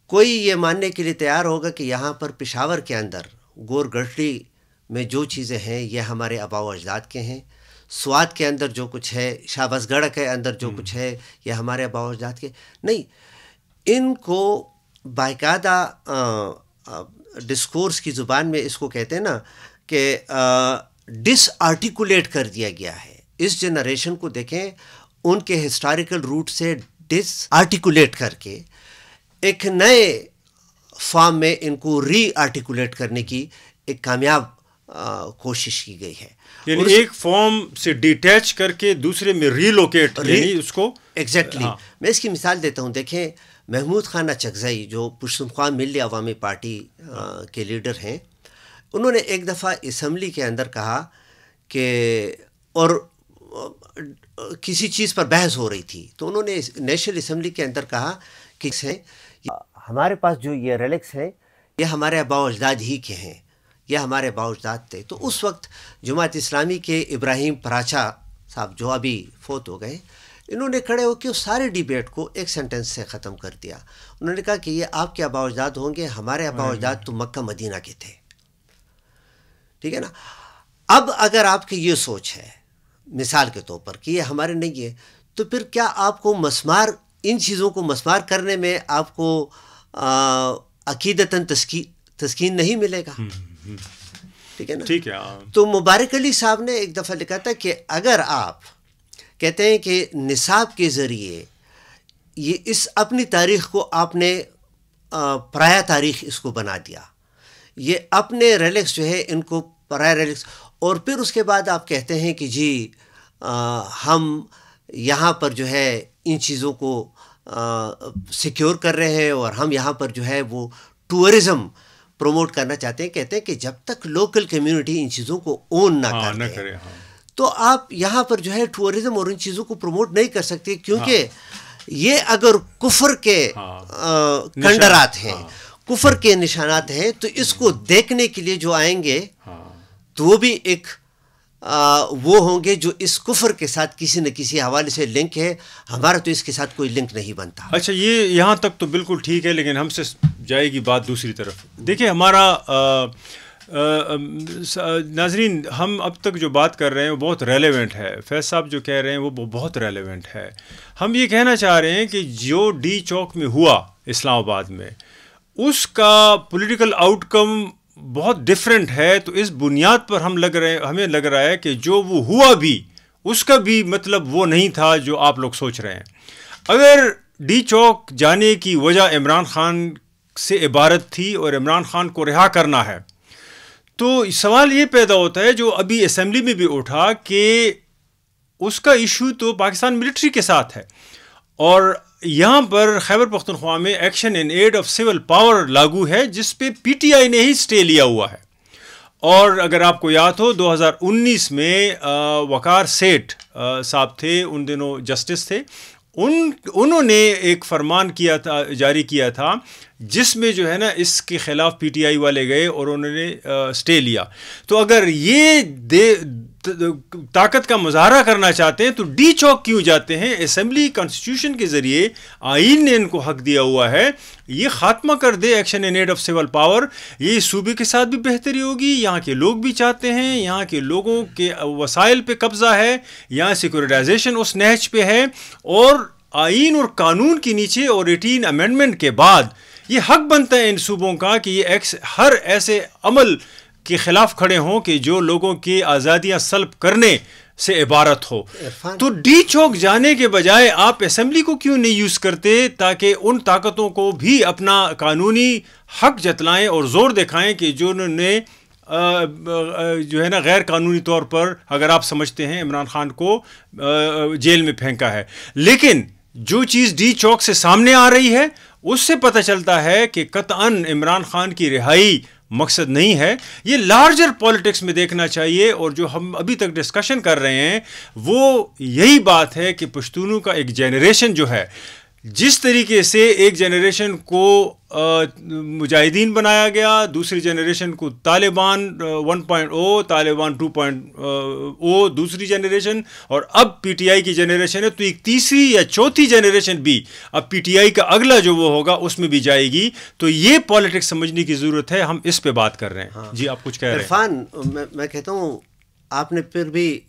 کوئی یہ ماننے کے لیے تیار ہوگا کہ یہاں پر پشاور کے اندر گور گٹری میں جو چیزیں ہیں یہ ہمارے آباء و اجداد کے ہیں؟ سوات کے اندر جو کچھ ہے، شاہباز گڑھ کے اندر جو کچھ ہے یہ ہمارے آباء و اجداد کے نہیں. ان کو باقاعدہ ڈسکورس کی زبان میں اس کو کہتے ہیں نا کہ ڈس آرٹیکولیٹ کر دیا گیا ہے. اس جنریشن کو دیکھیں، ان کے ہسٹوریکل روٹ سے ڈس آرٹیکولیٹ کر کے ایک نئے فارم میں ان کو ری آرٹیکولیٹ کرنے کی ایک کامیاب کوشش کی گئی ہے. یعنی ایک فارم سے ڈیٹیچ کر کے دوسرے میں ریلوکیٹ، یعنی اس کو ایگزیکٹلی. میں اس کی مثال دیتا ہوں. دیکھیں محمود خان اچکزئی جو پشتونخوا ملی عوامی پارٹی کے لیڈر ہیں، انہوں نے ایک دفعہ اسمبلی کے اندر کہا کہ، اور کسی چیز پر بحث ہو رہی تھی، تو انہوں نے نیشنل اسمبلی کے اندر کہا کہ ہمارے پاس جو یہ ریلکس ہیں یہ ہمارے آباء و اجداد ہی کے ہیں، یہ ہمارے آباء و اجداد تھے. تو اس وقت جماعت اسلامی کے ابراہیم پراچا صاحب جو ابھی فوت ہو گئے، انہوں نے کھڑے ہو کے اس سارے ڈیبیٹ کو ایک سینٹنس سے ختم کر دیا. انہوں نے کہا کہ یہ آپ کے آباء و اجداد ہوں گے، ہمارے آباء و اجداد تو مکہ مدینہ کے تھے. ٹھیک ہے نا. اب اگر آپ کی یہ سوچ ہے مثال کے طور پر کہ یہ ہمارے نہیں ہے، تو پھر کیا آپ کو مسمار، ان چیزوں کو مسمار کرنے میں آپ کو عقیدتاً تسکین نہیں ملے گا؟ ٹھیک ہے نا. ٹھیک ہے. تو مبارک علی صاحب نے ایک دفعہ لکھا تھا کہ اگر آپ کہتے ہیں کہ نصاب کے ذریعے یہ اس اپنی تاریخ کو آپ نے پرایا تاریخ اس کو بنا دیا، یہ اپنے ریلکس جو ہے ان کو پرایا ریلکس، اور پھر اس کے بعد آپ کہتے ہیں کہ جی ہم یہاں پر جو ہے ان چیزوں کو سیکیور کر رہے ہیں اور ہم یہاں پر جو ہے وہ ٹورزم پروموٹ کرنا چاہتے ہیں. کہتے ہیں کہ جب تک لوکل کمیونٹی ان چیزوں کو اون نہ کرے تو آپ یہاں پر جو ہے ٹورزم اور ان چیزوں کو پروموٹ نہیں کر سکتے، کیونکہ یہ اگر کفر کے کنڈرات ہیں، کفر کے نشانات ہیں، تو اس کو دیکھنے کے لیے جو آئیں گے تو وہ بھی ایک وہ ہوں گے جو اس کفر کے ساتھ کسی نہ کسی حوالے سے لنک ہے. ہمارا تو اس کے ساتھ کوئی لنک نہیں بنتا. اچھا، یہ یہاں تک تو بالکل ٹھیک ہے، لیکن ہم سے جائے گی بات دوسری طرف. دیکھیں ہمارا ناظرین ہم اب تک جو بات کر رہے ہیں وہ بہت ریلیونٹ ہے. فیض صاحب جو کہہ رہے ہیں وہ بہت ریلیونٹ ہے. ہم یہ کہنا چاہ رہے ہیں کہ جو ڈی چوک میں ہوا اسلام آباد میں اس کا پولیٹیکل آؤٹ کم بہت ڈفرینٹ ہے. تو اس بنیاد پر ہمیں لگ رہا ہے کہ جو وہ ہوا بھی اس کا بھی مطلب وہ نہیں تھا جو آپ لوگ سوچ رہے ہیں. اگر ڈی چوک جانے کی وجہ عمران خان سے عبارت تھی اور عمران خان کو رہا کرنا ہے تو سوال یہ پیدا ہوتا ہے جو ابھی اسمبلی میں بھی اٹھا کہ اس کا ایشو تو پاکستان ملٹری کے ساتھ ہے اور یہاں پر خیبر پختونخوا میں action in aid of civil power لاگو ہے جس پہ پی ٹی آئی نے ہی اسٹے لیا ہوا ہے. اور اگر آپ کو یاد ہو 2019 میں وقار سیٹھ صاحب تھے, ان دنوں جسٹس تھے, انہوں نے ایک فرمان جاری کیا تھا جس میں جو ہے نا اس کے خلاف پی ٹی آئی والے گئے اور انہوں نے اسٹے لیا. تو اگر یہ طاقت کا مظاہرہ کرنا چاہتے ہیں تو ڈی چوک کیوں جاتے ہیں؟ اسمبلی کانسٹیٹیوشن کے ذریعے آئین نے ان کو حق دیا ہوا ہے, یہ خاتمہ کر دے action in aid of civil power. یہ صوبے کے ساتھ بھی بہتری ہوگی, یہاں کے لوگ بھی چاہتے ہیں, یہاں کے لوگوں کے وسائل پہ قبضہ ہے, یہاں سیکورٹائزیشن اس نہج پہ ہے, اور آئین اور قانون کے نیچے اور 18 امینڈمنٹ کے بعد یہ حق بنتا ہے ان صوبوں کا کہ یہ ہر ایسے عمل کے خلاف کھڑے ہوں کہ جو لوگوں کی آزادیاں سلب کرنے سے عبارت ہو. تو ڈی چوک جانے کے بجائے آپ اسمبلی کو کیوں نہیں یوز کرتے تاکہ ان طاقتوں کو بھی اپنا قانونی حق جتلائیں اور زور دکھائیں کہ جو انہوں نے جو ہے نا غیر قانونی طور پر اگر آپ سمجھتے ہیں عمران خان کو جیل میں پھینکا ہے. لیکن جو چیز ڈی چوک سے سامنے آ رہی ہے اس سے پتہ چلتا ہے کہ قطعاً عمران خان کی رہائی مقصد نہیں ہے. یہ لارجر پالیٹکس میں دیکھنا چاہیے, اور جو ہم ابھی تک ڈسکشن کر رہے ہیں وہ یہی بات ہے کہ پشتونوں کا ایک جنریشن جو ہے, جس طریقے سے ایک جنریشن کو مجاہدین بنایا گیا, دوسری جنریشن کو طالبان 1.0, طالبان 2.0 دوسری جنریشن, اور اب پی ٹی آئی کی جنریشن ہے, تو ایک تیسری یا چوتھی جنریشن بھی اب پی ٹی آئی کا اگلا جو وہ ہوگا اس میں بھی جائے گی. تو یہ پالیٹکس سمجھنے کی ضرورت ہے, ہم اس پہ بات کر رہے ہیں. جی آپ کچھ کہہ رہے ہیں. عرفان, میں کہتا ہوں آپ نے پھر بھی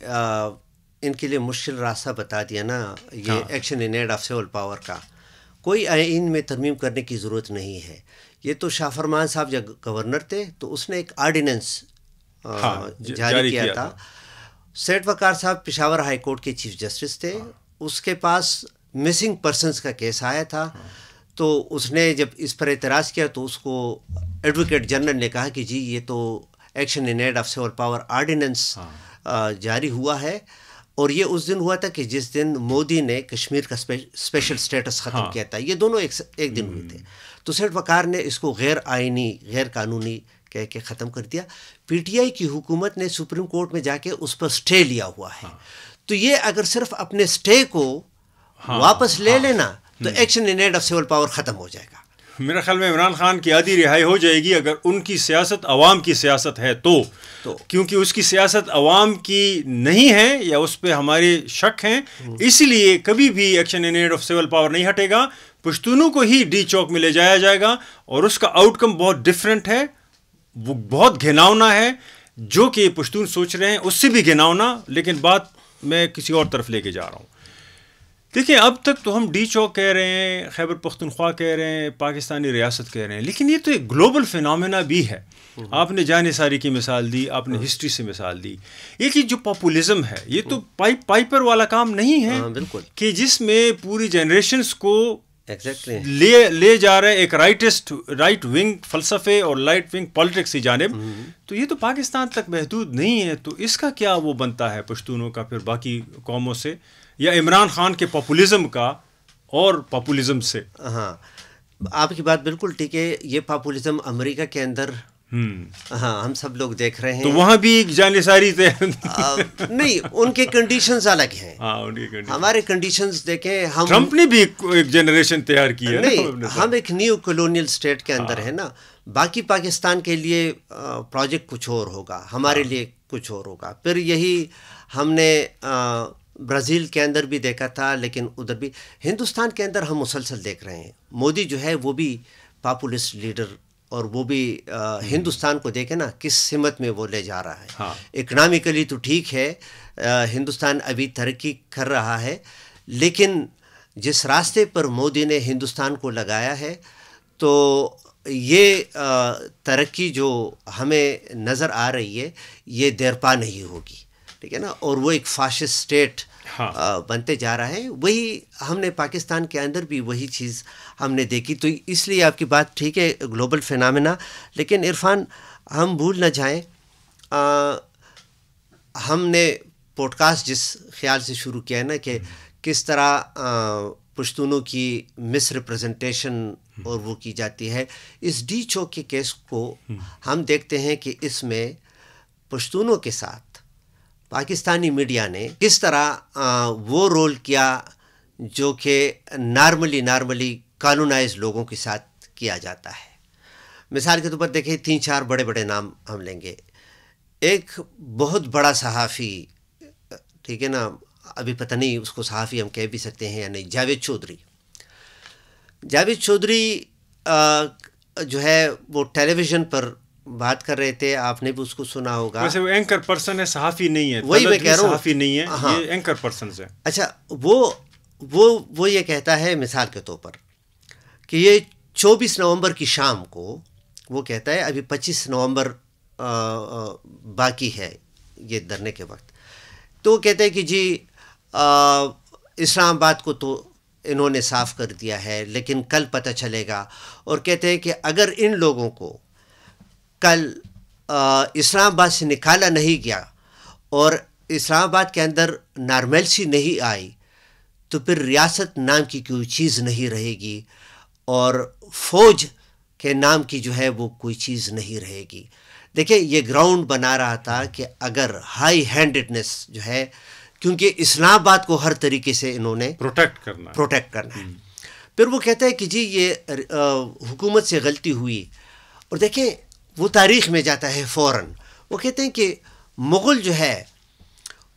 ان کے لیے مشکل راستہ بتا دیا نا, یہ action in aid of civil power کا. کوئی آئین میں ترمیم کرنے کی ضرورت نہیں ہے. یہ تو شاہ فرمان صاحب جب گورنر تھے تو اس نے ایک آرڈیننس جاری کیا تھا. سیٹھ وقار صاحب پشاور ہائی کورٹ کے چیف جسٹس تھے, اس کے پاس مسنگ پرسنس کا کیس آیا تھا, تو اس نے جب اس پر اعتراض کیا تو اس کو ایڈوکیٹ جنرل نے کہا کہ جی یہ تو action in aid of civil power ordinance جاری ہوا ہے, اور یہ اس دن ہوا تھا کہ جس دن مودی نے کشمیر کا اسپیشل اسٹیٹس ختم کیا تھا. یہ دونوں ایک دن ہوئے تھے. تو سیٹھ وقار نے اس کو غیر آئینی غیر قانونی کہہ کے ختم کر دیا. پی ٹی آئی کی حکومت نے سپریم کورٹ میں جا کے اس پر اسٹے لیا ہوا ہے. تو یہ اگر صرف اپنے اسٹے کو واپس لے لینا تو action in aid of civil power ختم ہو جائے گا. میرا خیال میں عمران خان کی آدھی رہائی ہو جائے گی اگر ان کی سیاست عوام کی سیاست ہے تو کیونکہ اس کی سیاست عوام کی نہیں ہے یا اس پہ ہمارے شک ہیں, اسی لیے کبھی بھی action in aid of civil power نہیں ہٹے گا. پشتونوں کو ہی ڈی چوک میں لے جایا جائے گا اور اس کا آؤٹ کم بہت ڈفرینٹ ہے, وہ بہت گھناؤنا ہے. جو کہ پشتون سوچ رہے ہیں اس سے بھی گھناؤنا, لیکن بات میں کسی اور طرف لے کے جا رہا ہوں. دیکھیں اب تک تو ہم ڈی چوک کہہ رہے ہیں, خیبر پختونخوا کہہ رہے ہیں, پاکستانی ریاست کہہ رہے ہیں, لیکن یہ تو ایک گلوبل فینومینا بھی ہے. آپ نے جان نثاری کی مثال دی, آپ نے ہسٹری سے مثال دی. یہ کہ جو پاپولزم ہے یہ تو پائپر والا کام نہیں ہے کہ جس میں پوری جنریشنز کو لے جا رہے ایک رائٹ ونگ فلسفے اور رائٹ ونگ پالیٹکس کی جانب. تو یہ تو پاکستان تک محدود نہیں ہے. تو اس کا کیا وہ بنتا ہے پشتونوں کا پھر باقی قوموں سے, یا عمران خان کے پاپولزم کا اور پاپولزم سے؟ ہاں آپ کی بات بالکل ٹھیک ہے. یہ پاپولزم امریکہ کے اندر ہاں ہم سب لوگ دیکھ رہے ہیں. تو وہاں بھی جان نثاری تھے نہیں, ان کے کنڈیشنز الگ ہیں. ہمارے کنڈیشنز دیکھیں, ہم ٹرمپ نے بھی ایک جنریشن تیار کی ہے. نہیں, ہم ایک نیو کولونیل اسٹیٹ کے اندر ہے نا. باقی پاکستان کے لیے پروجیکٹ کچھ اور ہوگا, ہمارے لیے کچھ اور ہوگا. پھر یہی ہم نے برازیل کے اندر بھی دیکھا تھا, لیکن ادھر بھی ہندوستان کے اندر ہم مسلسل دیکھ رہے ہیں. مودی جو ہے وہ بھی پاپولسٹ لیڈر اور وہ بھی ہندوستان کو دیکھیں نا کس سمت میں وہ لے جا رہا ہے. ہاں. اکنامکلی تو ٹھیک ہے, ہندوستان ابھی ترقی کر رہا ہے, لیکن جس راستے پر مودی نے ہندوستان کو لگایا ہے تو یہ ترقی جو ہمیں نظر آ رہی ہے یہ دیر پا نہیں ہوگی, ٹھیک ہے نا, اور وہ ایک فاشسٹ اسٹیٹ بنتے جا رہا ہے. وہی ہم نے پاکستان کے اندر بھی وہی چیز ہم نے دیکھی. تو اس لیے آپ کی بات ٹھیک ہے, گلوبل فینامنا, لیکن عرفان ہم بھول نہ جائیں, ہم نے پوڈ کاسٹ جس خیال سے شروع کیا ہے نا کہ کس طرح پشتونوں کی مس ریپرزنٹیشن اور وہ کی جاتی ہے, اس ڈی چوک کے کیس کو ہم دیکھتے ہیں کہ اس میں پشتونوں کے ساتھ پاکستانی میڈیا نے کس طرح وہ رول کیا جو کہ نارملی کالونائز لوگوں کے ساتھ کیا جاتا ہے. مثال کے طور پر دیکھیں 3-4 بڑے بڑے نام ہم لیں گے. ایک بہت بڑا صحافی, ٹھیک ہے نا, ابھی پتہ نہیں اس کو صحافی ہم کہہ بھی سکتے ہیں یا نہیں, جاوید چودھری. جاوید چودھری جو ہے وہ ٹیلی ویژن پر بات کر رہے تھے, آپ نے بھی اس کو سنا ہوگا. ویسے وہ اینکر پرسن ہے, صحافی نہیں ہے, وہی میں کہہ رہا ہوں, صحافی نہیں ہے, ہاں, یہ اینکر پرسنز ہے. اچھا, وہ یہ کہتا ہے مثال کے طور پر کہ یہ 24 نومبر کی شام کو وہ کہتا ہے, ابھی 25 نومبر باقی ہے یہ دھرنے کے وقت, تو وہ کہتے ہیں کہ جی اسلام آباد کو تو انہوں نے صاف کر دیا ہے لیکن کل پتہ چلے گا. اور کہتے ہیں کہ اگر ان لوگوں کو کل اسلام آباد سے نکالا نہیں گیا اور اسلام آباد کے اندر نارملسی نہیں آئی تو پھر ریاست نام کی کوئی چیز نہیں رہے گی اور فوج کے نام کی جو ہے وہ کوئی چیز نہیں رہے گی. دیکھیں یہ گراؤنڈ بنا رہا تھا کہ اگر ہائی ہینڈڈنس جو ہے, کیونکہ اسلام آباد کو ہر طریقے سے انہوں نے پروٹیکٹ کرنا ہے. پھر وہ کہتا ہے کہ جی یہ حکومت سے غلطی ہوئی. اور دیکھیں وہ تاریخ میں جاتا ہے فوراً, وہ کہتے ہیں کہ مغل جو ہے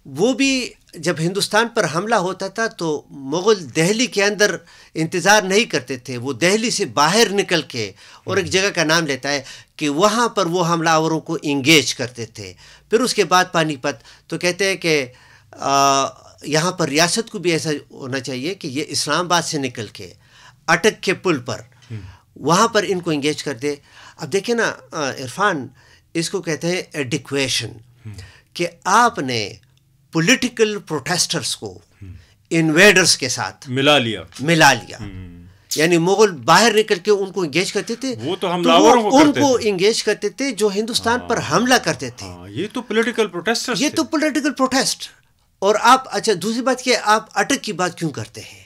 وہ بھی جب ہندوستان پر حملہ ہوتا تھا تو مغل دہلی کے اندر انتظار نہیں کرتے تھے, وہ دہلی سے باہر نکل کے اور ایک جگہ کا نام لیتا ہے کہ وہاں پر وہ حملہ آوروں کو انگیج کرتے تھے. پھر اس کے بعد پانی پت, تو کہتے ہیں کہ یہاں پر ریاست کو بھی ایسا ہونا چاہیے کہ یہ اسلام آباد سے نکل کے اٹک کے پل پر وہاں پر ان کو انگیج کر دے. اب دیکھیں نا عرفان, اس کو کہتے ہیں ایڈیکویشن, کہ آپ نے پولیٹیکل پروٹیسٹرز کو انویڈرز کے ساتھ ملا لیا. یعنی مغل باہر نکل کے ان کو انگیج کرتے تھے, وہ تو ان کو انگیج کرتے تھے جو ہندوستان پر حملہ کرتے تھے. یہ تو پولیٹیکل پروٹیسٹ, یہ تو پولیٹیکل پروٹیسٹ. اور آپ اچھا دوسری بات کہ آپ اٹک کی بات کیوں کرتے ہیں؟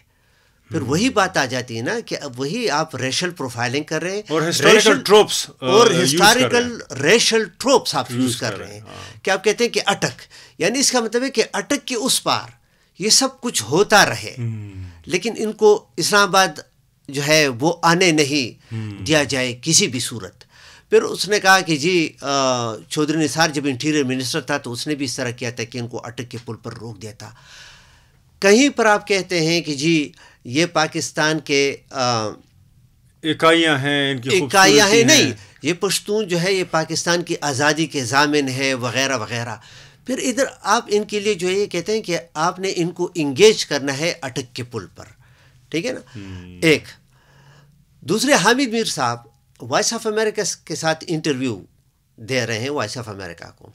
پھر وہی بات آ جاتی ہے نا کہ اب وہی آپ ریشل پروفائلنگ کر رہے ہیں اور ہسٹوریکل ٹروپس ریشل ٹروپس آپ یوز کر رہے ہیں کہ آپ کہتے ہیں کہ اٹک, یعنی اس کا مطلب ہے کہ اٹک کے اس پار یہ سب کچھ ہوتا رہے, لیکن ان کو اسلام آباد جو ہے وہ آنے نہیں دیا جائے کسی بھی صورت. پھر اس نے کہا کہ جی چودھری نثار جب انٹیریئر منسٹر تھا تو اس نے بھی اس طرح کیا تھا کہ ان کو اٹک کے پل پر روک دیا تھا. کہیں پر آپ کہتے ہیں کہ جی یہ پاکستان کے اکائیاں ہیں, ان کی اکائیاں ہیں, نہیں, یہ پشتون جو ہے یہ پاکستان کی آزادی کے ضامن ہے وغیرہ وغیرہ. پھر ادھر آپ ان کے لیے جو ہے یہ کہتے ہیں کہ آپ نے ان کو انگیج کرنا ہے اٹک کے پل پر, ٹھیک ہے نا. ایک دوسرے حامد میر صاحب وائس آف امریکہ کے ساتھ انٹرویو دے رہے ہیں, وائس آف امریکہ کو,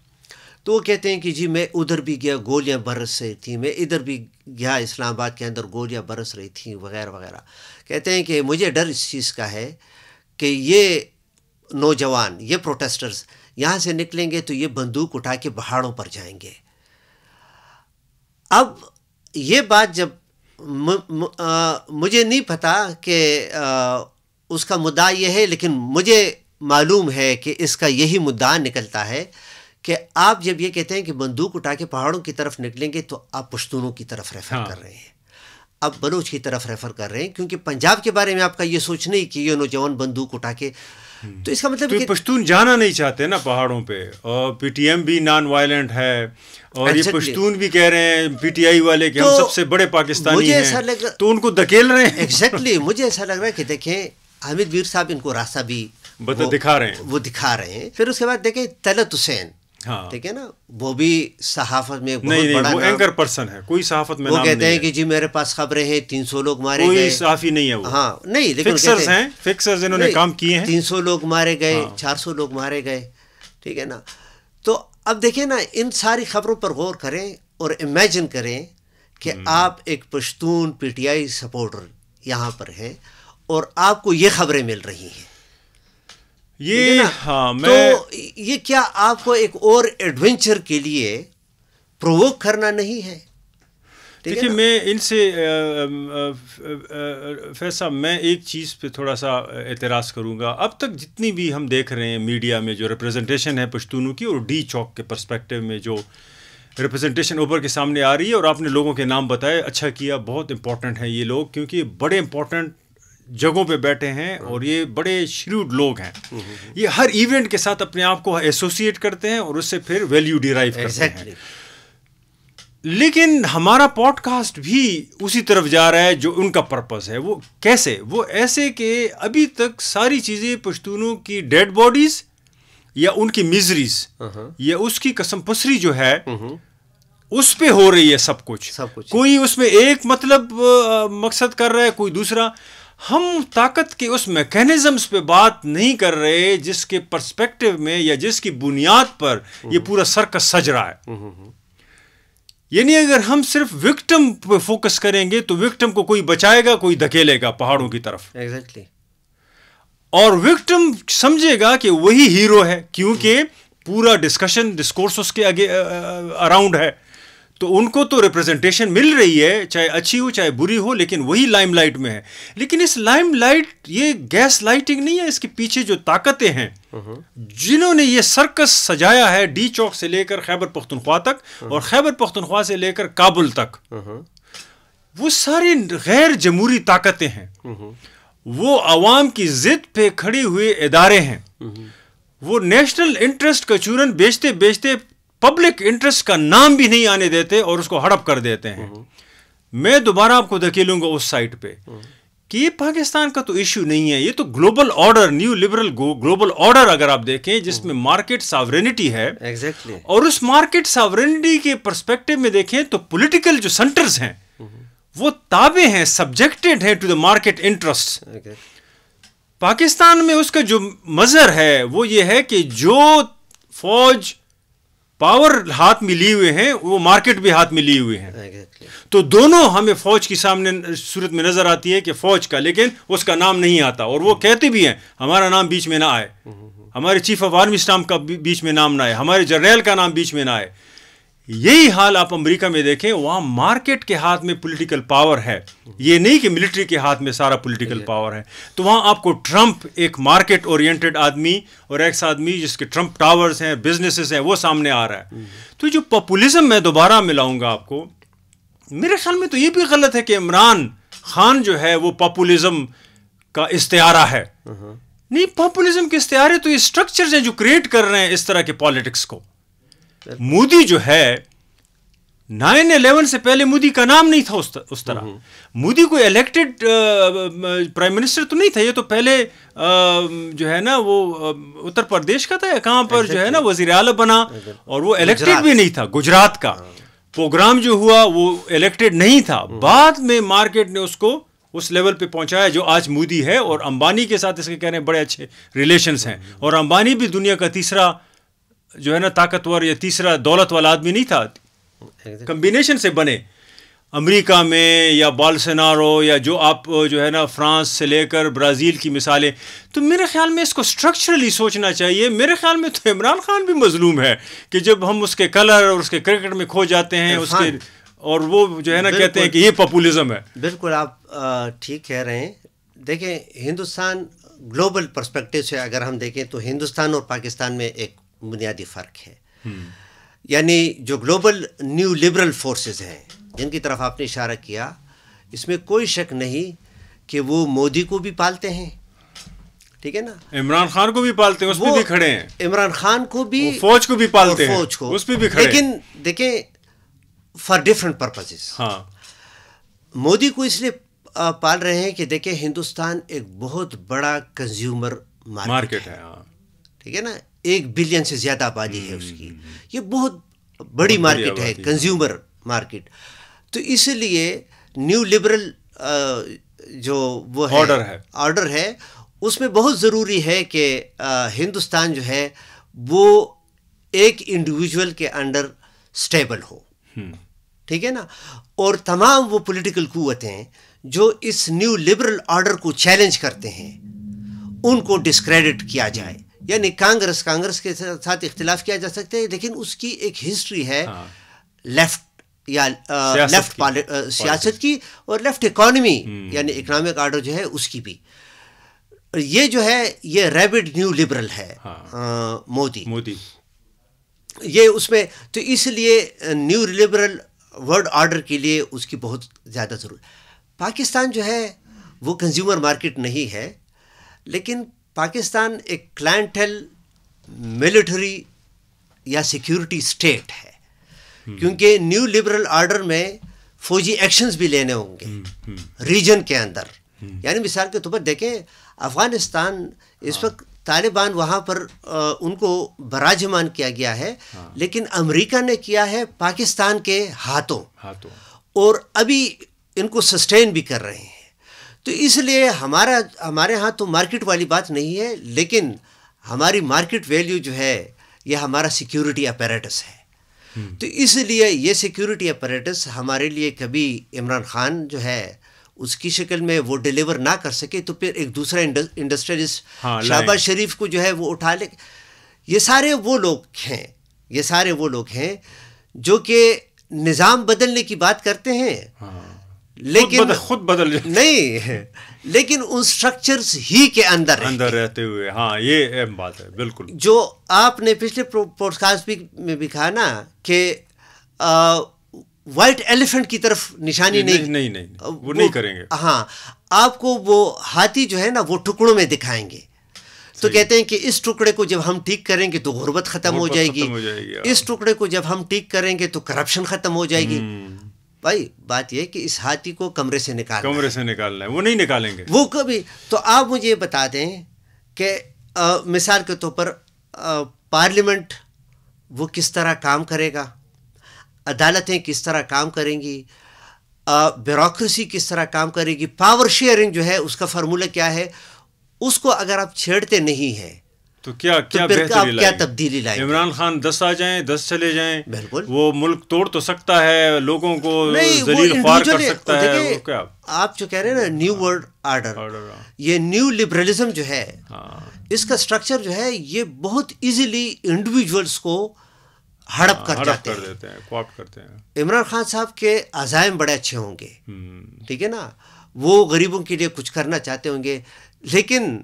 تو وہ کہتے ہیں کہ جی میں ادھر بھی گیا گولیاں برس رہی تھیں, میں ادھر بھی گیا اسلام آباد کے اندر گولیاں برس رہی تھیں وغیرہ وغیرہ. کہتے ہیں کہ مجھے ڈر اس چیز کا ہے کہ یہ نوجوان, یہ پروٹیسٹرز یہاں سے نکلیں گے تو یہ بندوق اٹھا کے پہاڑوں پر جائیں گے. اب یہ بات جب مجھے نہیں پتا کہ اس کا مدعا یہ ہے, لیکن مجھے معلوم ہے کہ اس کا یہی مدعا نکلتا ہے کہ آپ جب یہ کہتے ہیں کہ بندوق اٹھا کے پہاڑوں کی طرف نکلیں گے تو آپ پشتونوں کی طرف ریفر کر رہے ہیں, آپ بلوچ کی طرف ریفر کر رہے ہیں, کیونکہ پنجاب کے بارے میں آپ کا یہ سوچ نہیں کہ یہ نوجوان بندوق اٹھا کے, تو اس کا مطلب کہ پشتون جانا نہیں چاہتے نا پہاڑوں پہ, اور پی ٹی ایم بھی نان وائلنٹ ہے, اور یہ پشتون بھی کہہ رہے ہیں پی ٹی آئی والے کہ ہم سب سے بڑے پاکستانی ہیں, تو ان کو دھکیل رہے ہیں. ایگزیکٹلی مجھے ایسا لگ رہا ہے کہ دیکھیں حامد میر صاحب ان کو راستہ بھی دکھا رہے ہیں، وہ دکھا رہے ہیں. پھر اس کے بعد دیکھیں طلعت حسین، ہاں ٹھیک ہے نا، وہ بھی صحافت میں نہیں وہ اینکر پرسن ہے، کوئی صحافت میں وہ نام کہتے نہیں ہیں کہ جی میرے پاس خبریں ہیں 300 لوگ مارے کوئی گئے. صحافی نہیں ہے وہ، ہاں نہیں، لیکن فکسرز ہیں، فکسرز انہوں نے کام کیے ہیں. 300 لوگ مارے گئے، 400 لوگ مارے گئے، ٹھیک ہے نا. تو اب دیکھیں نا، ان ساری خبروں پر غور کریں اور امیجن کریں کہ آپ ایک Pashtun P T I supporter یہاں پر ہیں اور آپ کو یہ خبریں مل رہی ہیں. یہ ہاں تو یہ کیا آپ کو ایک اور ایڈونچر کے لیے پرووک کرنا نہیں ہے؟ دیکھیے میں ان سے فیض صاحب میں ایک چیز پہ تھوڑا سا اعتراض کروں گا. اب تک جتنی بھی ہم دیکھ رہے ہیں میڈیا میں جو ریپرزنٹیشن ہے پشتونوں کی، اور ڈی چوک کے پرسپیکٹیو میں جو ریپرزنٹیشن اوپر کے سامنے آ رہی ہے، اور آپ نے لوگوں کے نام بتائے، اچھا کیا، بہت امپورٹنٹ ہیں یہ لوگ، کیونکہ بڑے امپورٹنٹ جگہوں پہ بیٹھے ہیں اور یہ بڑے شریوڈ لوگ ہیں. یہ ہر ایونٹ کے ساتھ اپنے آپ کو ایسوسیٹ کرتے ہیں اور اس سے پھر ویلیو ڈیرائیو کرتے ہیں. لیکن ہمارا پوڈ کاسٹ بھی اسی طرف جا رہا ہے جو ان کا پرپس ہے. وہ کیسے؟ وہ ایسے کہ ابھی تک ساری چیزیں پشتونوں کی ڈیڈ باڈیز یا ان کی میزریز یا اس کی قسم پسری جو ہے اس پہ ہو رہی ہے سب کچھ. کوئی اس میں ایک مطلب مقصد کر رہا ہے، کوئی دوسرا. ہم طاقت کے اس میکینزمز پہ بات نہیں کر رہے جس کے پرسپیکٹیو میں یا جس کی بنیاد پر یہ پورا سرکس سج رہا ہے. یعنی اگر ہم صرف وکٹم پہ فوکس کریں گے تو وکٹم کو کوئی بچائے گا، کوئی دھکیلے گا پہاڑوں کی طرف. اور وکٹم سمجھے گا کہ وہی ہیرو ہے، کیونکہ پورا ڈسکشن ڈسکورس اس کے آگے اراؤنڈ ہے. تو ان کو تو ریپرزنٹیشن مل رہی ہے، چاہے اچھی ہو چاہے بری ہو، لیکن وہی لائم لائٹ میں ہے. لیکن اس لائم لائٹ یہ گیس لائٹنگ نہیں ہے، اس کے پیچھے جو طاقتیں ہیں جنہوں نے یہ سرکس سجایا ہے ڈی چوک سے لے کر خیبر پختونخوا تک اور خیبر پختونخوا سے لے کر کابل تک، وہ ساری غیر جمہوری طاقتیں ہیں. وہ عوام کی ضد پہ کھڑے ہوئے ادارے ہیں. وہ نیشنل انٹرسٹ کا چورن بیچتے بیچتے پبلک انٹرسٹ کا نام بھی نہیں آنے دیتے اور اس کو ہڑپ کر دیتے ہیں. میں دوبارہ آپ کو دھکیلوں گا اس سائٹ پہ کہ یہ پاکستان کا تو ایشو نہیں ہے، یہ تو global order, neo liberal global order اگر آپ دیکھیں جس میں مارکیٹ ساورینٹی ہے. اور اس مارکیٹ ساورینٹی کے پرسپیکٹیو میں دیکھیں تو پولیٹیکل جو سینٹرز ہیں وہ تابع ہیں، سبجیکٹڈ ہیں to the market interest. Pakistan میں اس کا جو مظہر ہے وہ یہ ہے کہ جو فوج پاور ہاتھ میں لیے ہوئے ہیں وہ مارکیٹ بھی ہاتھ میں لیے ہوئے ہیں. تو دونوں ہمیں فوج کی سامنے صورت میں نظر آتی ہے کہ فوج کا، لیکن اس کا نام نہیں آتا. اور وہ کہتے بھی ہیں ہمارا نام بیچ میں نہ آئے، ہمارے چیف آف آرمی اسٹاف کا بیچ میں نام نہ آئے، ہمارے جرنیل کا نام بیچ میں نہ آئے. یہی حال آپ امریکہ میں دیکھیں، وہاں مارکیٹ کے ہاتھ میں پولیٹیکل پاور ہے، یہ نہیں کہ ملٹری کے ہاتھ میں سارا پولیٹیکل پاور ہے. تو وہاں آپ کو ٹرمپ ایک مارکیٹ اورینٹڈ آدمی اور ایک آدمی جس کے ٹرمپ ٹاورز ہیں، بزنسز ہیں، وہ سامنے آ رہا ہے. تو جو پاپولزم میں دوبارہ ملاؤں گا آپ کو، میرے خیال میں تو یہ بھی غلط ہے کہ عمران خان جو ہے وہ پاپولزم کا استعارہ ہے. نہیں، پاپولزم کے استعارے تو یہ اسٹرکچرز ہیں جو کریٹ کر رہے ہیں اس طرح کے پالیٹکس کو. مودی جو ہے 9/11 سے پہلے مودی کا نام نہیں تھا اس طرح. مودی کوئی الیکٹڈ پرائم منسٹر تو نہیں تھا، یہ تو پہلے جو ہے نا وہ اتر پردیش کا تھا یا کہاں پر جو ہے نا وزیر اعلیٰ بنا، اور وہ الیکٹڈ بھی نہیں تھا. گجرات کا پروگرام جو ہوا وہ الیکٹڈ نہیں تھا. بعد میں مارکیٹ نے اس کو اس لیول پہ پہنچایا جو آج مودی ہے. اور امبانی کے ساتھ اس کے کہہ رہے ہیں بڑے اچھے ریلیشنز ہیں. اور امبانی بھی دنیا کا تیسرا جو ہے نا طاقتور یا تیسرا دولت والا آدمی نہیں تھا. کمبینیشن سے بنے امریکہ میں یا بالسونارو یا جو آپ جو ہے نا فرانس سے لے کر برازیل کی مثالیں. تو میرے خیال میں اس کو اسٹرکچرلی سوچنا چاہیے. میرے خیال میں تو عمران خان بھی مظلوم ہے کہ جب ہم اس کے کلر اور اس کے کرکٹ میں کھو جاتے ہیں اس کے، اور وہ جو ہے نا کہتے ہیں کہ یہ پاپولزم ہے. بالکل آپ ٹھیک کہہ رہے ہیں. دیکھیں ہندوستان گلوبل پرسپیکٹیو سے اگر ہم دیکھیں تو ہندوستان اور پاکستان میں ایک بنیادی فرق ہے. یعنی جو گلوبل نیو لبرل فورسز ہیں جن کی طرف آپ نے اشارہ کیا، اس میں کوئی شک نہیں کہ وہ مودی کو بھی پالتے ہیں، ٹھیک ہے نا، عمران خان کو بھی پالتے ہیں، اس پہ بھی کھڑے ہیں. عمران خان کو بھی، فوج کو بھی پالتے ہیں، فوج کو اس پہ بھی کھڑے. لیکن دیکھیں فار ڈفرنٹ پرپزز. ہاں، مودی کو اس لیے پال رہے ہیں کہ دیکھیں ہندوستان ایک بہت بڑا کنزیومر مارکیٹ ہے. ٹھیک ہے نا, 1 بلین سے زیادہ آبادی ہے اس کی, یہ بہت بڑی مارکیٹ ہے, کنزیومر مارکیٹ. تو اس لیے نیو لبرل جو وہ آرڈر ہے اس میں بہت ضروری ہے کہ ہندوستان جو ہے وہ ایک انڈیویجول کے انڈر سٹیبل ہو. ٹھیک ہے نا, اور تمام وہ پولیٹیکل قوتیں جو اس نیو لبرل آرڈر کو چیلنج کرتے ہیں ان کو ڈسکریڈٹ کیا جائے. یعنی کانگریس کے ساتھ اختلاف کیا جا سکتا ہے, لیکن اس کی ایک ہسٹری ہے لیفٹ یا لیفٹ سیاست کی اور لیفٹ اکانومی یعنی اکنامک آرڈر جو ہے اس کی بھی. یہ جو ہے یہ ریبڈ نیو لبرل ہے مودی یہ اس میں. تو اس لیے نیو لبرل ورلڈ آرڈر کے لیے اس کی بہت زیادہ ضرورت. پاکستان جو ہے وہ کنزیومر مارکیٹ نہیں ہے, لیکن پاکستان ایک کلائنٹل ملٹری یا سیکیورٹی اسٹیٹ ہے, کیونکہ نیو لبرل آرڈر میں فوجی ایکشنز بھی لینے ہوں گے ریجن کے اندر. یعنی مثال کے طور پر دیکھیں افغانستان اس وقت طالبان وہاں پر ان کو براجمان کیا گیا ہے, لیکن امریکہ نے کیا ہے پاکستان کے ہاتھوں اور ابھی ان کو سسٹین بھی کر رہے ہیں. تو اس لیے ہمارے ہاں تو مارکیٹ والی بات نہیں ہے, لیکن ہماری مارکیٹ ویلیو جو ہے یہ ہمارا سیکیورٹی اپیریٹس ہے. تو اس لیے یہ سیکیورٹی اپیریٹس ہمارے لیے کبھی عمران خان جو ہے اس کی شکل میں وہ ڈیلیور نہ کر سکے تو پھر ایک دوسرا انڈسٹریلسٹ شہباز شریف کو جو ہے وہ اٹھا لے. یہ سارے وہ لوگ ہیں جو کہ نظام بدلنے کی بات کرتے ہیں, لیکن خود بدل نہیں, لیکن ان سٹرکچرز ہی کے اندر رہتے ہوئے. یہ اہم بات ہے بالکل. جو آپ نے پچھلے پوڈ کاسٹ میں بھی کہا نا کہ وائٹ ایلیفنٹ کی طرف نشانی نہیں وہ نہیں کریں گے. ہاں, آپ کو وہ ہاتھی جو ہے نا وہ ٹکڑوں میں دکھائیں گے, تو کہتے ہیں کہ اس ٹکڑے کو جب ہم ٹھیک کریں گے تو غربت ختم ہو جائے گی, اس ٹکڑے کو جب ہم ٹھیک کریں گے تو کرپشن ختم ہو جائے گی. بھائی بات یہ کہ اس ہاتھی کو کمرے سے نکالنا ہے, وہ نہیں نکالیں گے وہ کبھی. تو آپ مجھے یہ بتا دیں کہ مثال کے طور پر پارلیمنٹ وہ کس طرح کام کرے گا, عدالتیں کس طرح کام کریں گی, بیوروکریسی کس طرح کام کرے گی, پاور شیئرنگ جو ہے اس کا فارمولہ کیا ہے, اس کو اگر آپ چھیڑتے نہیں ہیں تو کیا تبدیلی لائیں. عمران خان 10 آ جائیں 10 چلے جائیں, بالکل وہ ملک توڑ تو سکتا ہے, لوگوں کو ذلیل خوار کر سکتا ہے. آپ جو کہہ رہے ہیں نا نیو ورلڈ آرڈر, یہ نیو لبرلزم جو ہے اس کا سٹرکچر جو ہے یہ بہت ایزیلی انڈیویجولس کو ہڑپ کر جاتے ہیں, کوآپٹ کرتے ہیں. عمران خان صاحب کے عزائم بڑے اچھے ہوں گے, ٹھیک ہے نا, وہ غریبوں کے لیے کچھ کرنا چاہتے ہوں گے, لیکن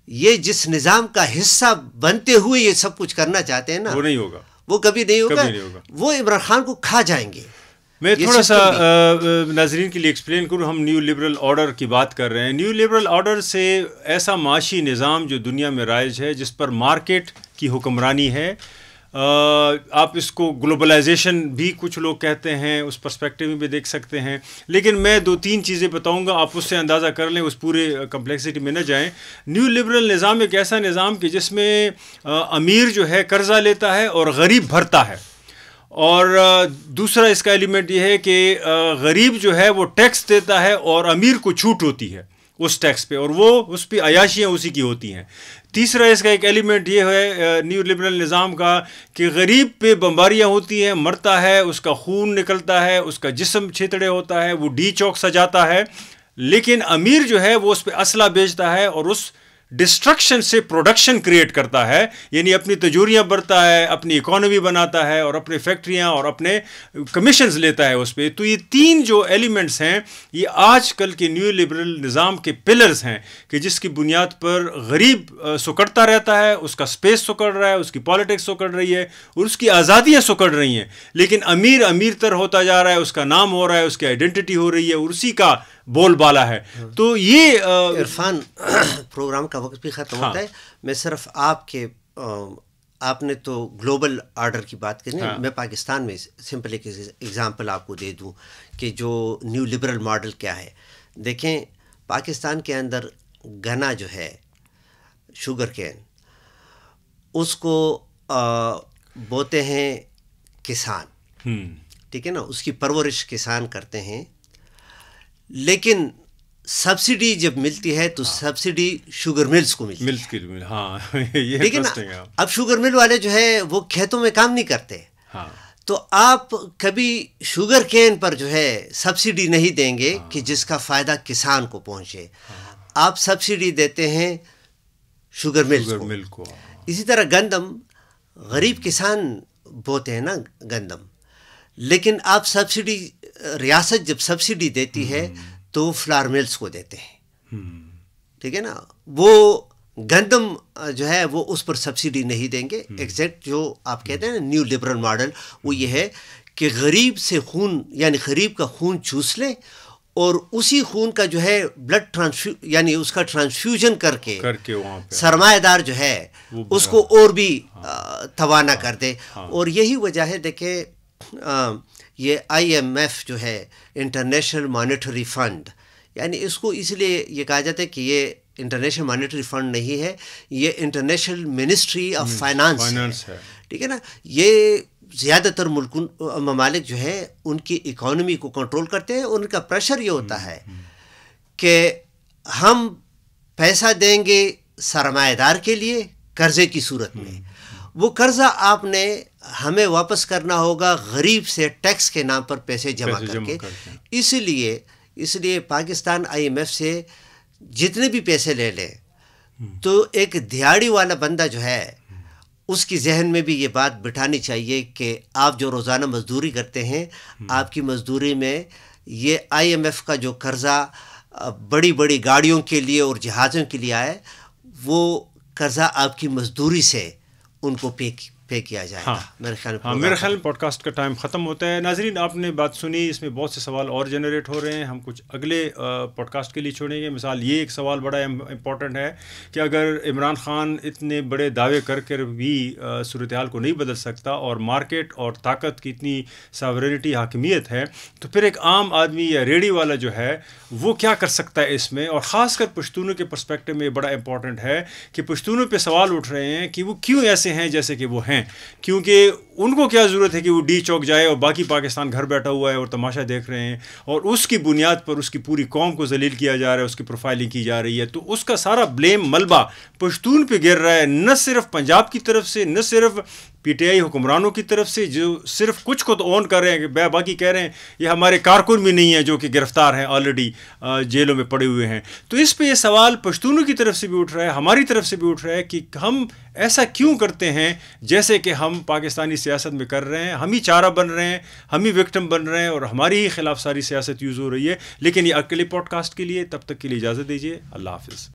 یہ جس نظام کا حصہ بنتے ہوئے یہ سب کچھ کرنا چاہتے ہیں نا وہ نہیں ہوگا, وہ کبھی نہیں ہوگا, وہ عمران خان کو کھا جائیں گے. میں تھوڑا سا ناظرین کے لیے ایکسپلین کروں. ہم نیو لبرل آرڈر کی بات کر رہے ہیں. نیو لبرل آرڈر سے ایسا معاشی نظام جو دنیا میں رائج ہے جس پر مارکیٹ کی حکمرانی ہے, آپ اس کو گلوبلائزیشن بھی کچھ لوگ کہتے ہیں, اس پرسپیکٹیو میں بھی دیکھ سکتے ہیں, لیکن میں 2-3 چیزیں بتاؤں گا, آپ اس سے اندازہ کر لیں, اس پورے کمپلیکسٹی میں نہ جائیں. نیو لبرل نظام ایک ایسا نظام کہ جس میں امیر جو ہے قرضہ لیتا ہے اور غریب بھرتا ہے, اور دوسرا اس کا ایلیمنٹ یہ ہے کہ غریب جو ہے وہ ٹیکس دیتا ہے اور امیر کو چھوٹ ہوتی ہے اس ٹیکس پہ, اور وہ اس پہ عیاشیاں اسی کی ہوتی ہیں. تیسرا اس کا ایک ایلیمنٹ یہ ہے نیو لبرل نظام کا کہ غریب پہ بمباریاں ہوتی ہیں, مرتا ہے, اس کا خون نکلتا ہے, اس کا جسم چھیتڑے ہوتا ہے, وہ ڈی چوک سجاتا ہے, لیکن امیر جو ہے وہ اس پہ اسلحہ بیچتا ہے اور اس ڈسٹرکشن سے پروڈکشن کریٹ کرتا ہے, یعنی اپنی تجوریاں برتا ہے, اپنی اکانومی بناتا ہے اور اپنے فیکٹریاں اور اپنے کمیشنز لیتا ہے اس پہ. تو یہ 3 جو ایلیمنٹس ہیں یہ آج کل کے نیو لبرل نظام کے پلرز ہیں کہ جس کی بنیاد پر غریب سکڑتا رہتا ہے, اس کا سپیس سکڑ رہا ہے, اس کی پالیٹکس سکڑ رہی ہے اور اس کی آزادیاں سکڑ رہی ہیں, لیکن امیر تر ہوتا جا رہا ہے, اس کا نام ہو رہا ہے, اس کی آئیڈینٹی ہو رہی ہے اور اسی کا بول بالا ہے. تو یہ عرفان پروگرام کا وقت بھی ختم ہوتا ہے. میں صرف آپ نے تو گلوبل آرڈر کی بات کرنی, میں پاکستان میں سمپل ایک ایگزامپل آپ کو دے دوں کہ جو نیو لبرل ماڈل کیا ہے. دیکھیں پاکستان کے اندر گنا جو ہے شوگر کین، اس کو بوتے ہیں کسان، ٹھیک ہے نا، اس کی پرورش کسان کرتے ہیں، لیکن سبسڈی جب ملتی ہے تو سبسڈی شوگر ملز کو ملتی ہے. ہاں یہ ٹھیک ہے نا. اب شوگر مل والے جو ہے وہ کھیتوں میں کام نہیں کرتے، تو آپ کبھی شوگر کین پر جو ہے سبسڈی نہیں دیں گے کہ جس کا فائدہ کسان کو پہنچے. آپ سبسڈی دیتے ہیں شوگر مل کو. اسی طرح گندم، غریب کسان بوتے ہیں نا گندم، لیکن آپ سبسڈی، ریاست جب سبسڈی دیتی ہے تو فلار ملز کو دیتے ہیں، ٹھیک ہے نا. وہ گندم جو ہے وہ اس پر سبسڈی نہیں دیں گے. ایگزیکٹ جو آپ کہتے ہیں نا نیو لبرل ماڈل، وہ یہ ہے کہ غریب سے خون، یعنی غریب کا خون چوس لیں اور اسی خون کا جو ہے بلڈ یعنی اس کا ٹرانسفیوژن کر کے سرمایہ دار جو ہے اس کو اور بھی توانا کر دے. اور یہی وجہ ہے، دیکھیں یہ IMF جو ہے انٹرنیشنل مانیٹری فنڈ، یعنی اس کو اس لیے یہ کہا جاتا ہے کہ یہ انٹرنیشنل مانیٹری فنڈ نہیں ہے، یہ انٹرنیشنل منسٹری آف فائنانس ہے، ٹھیک ہے نا. یہ زیادہ تر ممالک جو ہے ان کی اکانومی کو کنٹرول کرتے ہیں. ان کا پریشر یہ ہوتا ہے کہ ہم پیسہ دیں گے سرمایہ دار کے لیے قرضے کی صورت میں، وہ قرضہ آپ نے ہمیں واپس کرنا ہوگا غریب سے ٹیکس کے نام پر پیسے جمع کر کے. اس لیے پاکستان IMF سے جتنے بھی پیسے لے لیں تو ایک دیہڑی والا بندہ جو ہے اس کی ذہن میں بھی یہ بات بٹھانی چاہیے کہ آپ جو روزانہ مزدوری کرتے ہیں، آپ کی مزدوری میں یہ IMF کا جو قرضہ بڑی بڑی گاڑیوں کے لیے اور جہازوں کے لیے آئے، وہ قرضہ آپ کی مزدوری سے ان کو پے کیا جائے گا. میرے خیال میں پوڈ کاسٹ کا ٹائم ختم ہوتا ہے. ناظرین، آپ نے بات سنی، اس میں بہت سے سوال اور جنریٹ ہو رہے ہیں، ہم کچھ اگلے پوڈ کاسٹ کے لیے چھوڑیں گے. مثال یہ ایک سوال بڑا امپورٹنٹ ہے کہ اگر عمران خان اتنے بڑے دعوے کر کر بھی صورتحال کو نہیں بدل سکتا اور مارکیٹ اور طاقت کی اتنی ساورینٹی حاکمیت ہے، تو پھر ایک عام آدمی یا ریڑھی والا جو ہے وہ کیا کر سکتا ہے اس میں. اور خاص کر پشتونوں کے پرسپیکٹو میں یہ بڑا امپورٹنٹ ہے کہ پشتونوں پہ سوال اٹھ رہے ہیں کہ وہ کیوں ایسے ہیں جیسے کہ وہ ہیں، کیونکہ ان کو کیا ضرورت ہے کہ وہ ڈی چوک جائے اور باقی پاکستان گھر بیٹھا ہوا ہے اور تماشا دیکھ رہے ہیں، اور اس کی بنیاد پر اس کی پوری قوم کو ذلیل کیا جا رہا ہے، اس کی پروفائلنگ کی جا رہی ہے. تو اس کا سارا بلیم ملبہ پشتون پہ گر رہا ہے، نہ صرف پنجاب کی طرف سے، نہ صرف PTI حکمرانوں کی طرف سے جو صرف کچھ کو تو اون کر رہے ہیں کہ باقی کہہ رہے ہیں یہ ہمارے کارکن بھی نہیں ہیں جو کہ گرفتار ہیں، آلریڈی جیلوں میں پڑے ہوئے ہیں. تو اس پہ یہ سوال پشتونوں کی طرف سے بھی اٹھ رہا ہے، ہماری طرف سے بھی اٹھ رہا ہے کہ ہم ایسا کیوں کرتے ہیں جیسے کہ ہم پاکستانی سیاست میں کر رہے ہیں. ہم ہی چارہ بن رہے ہیں، ہم ہی وکٹم بن رہے ہیں اور ہماری ہی خلاف ساری سیاست یوز ہو رہی ہے. لیکن یہ اگلے پوڈ کاسٹ کے لیے، تب تک کے لیے اجازت دیجیے. اللہ حافظ.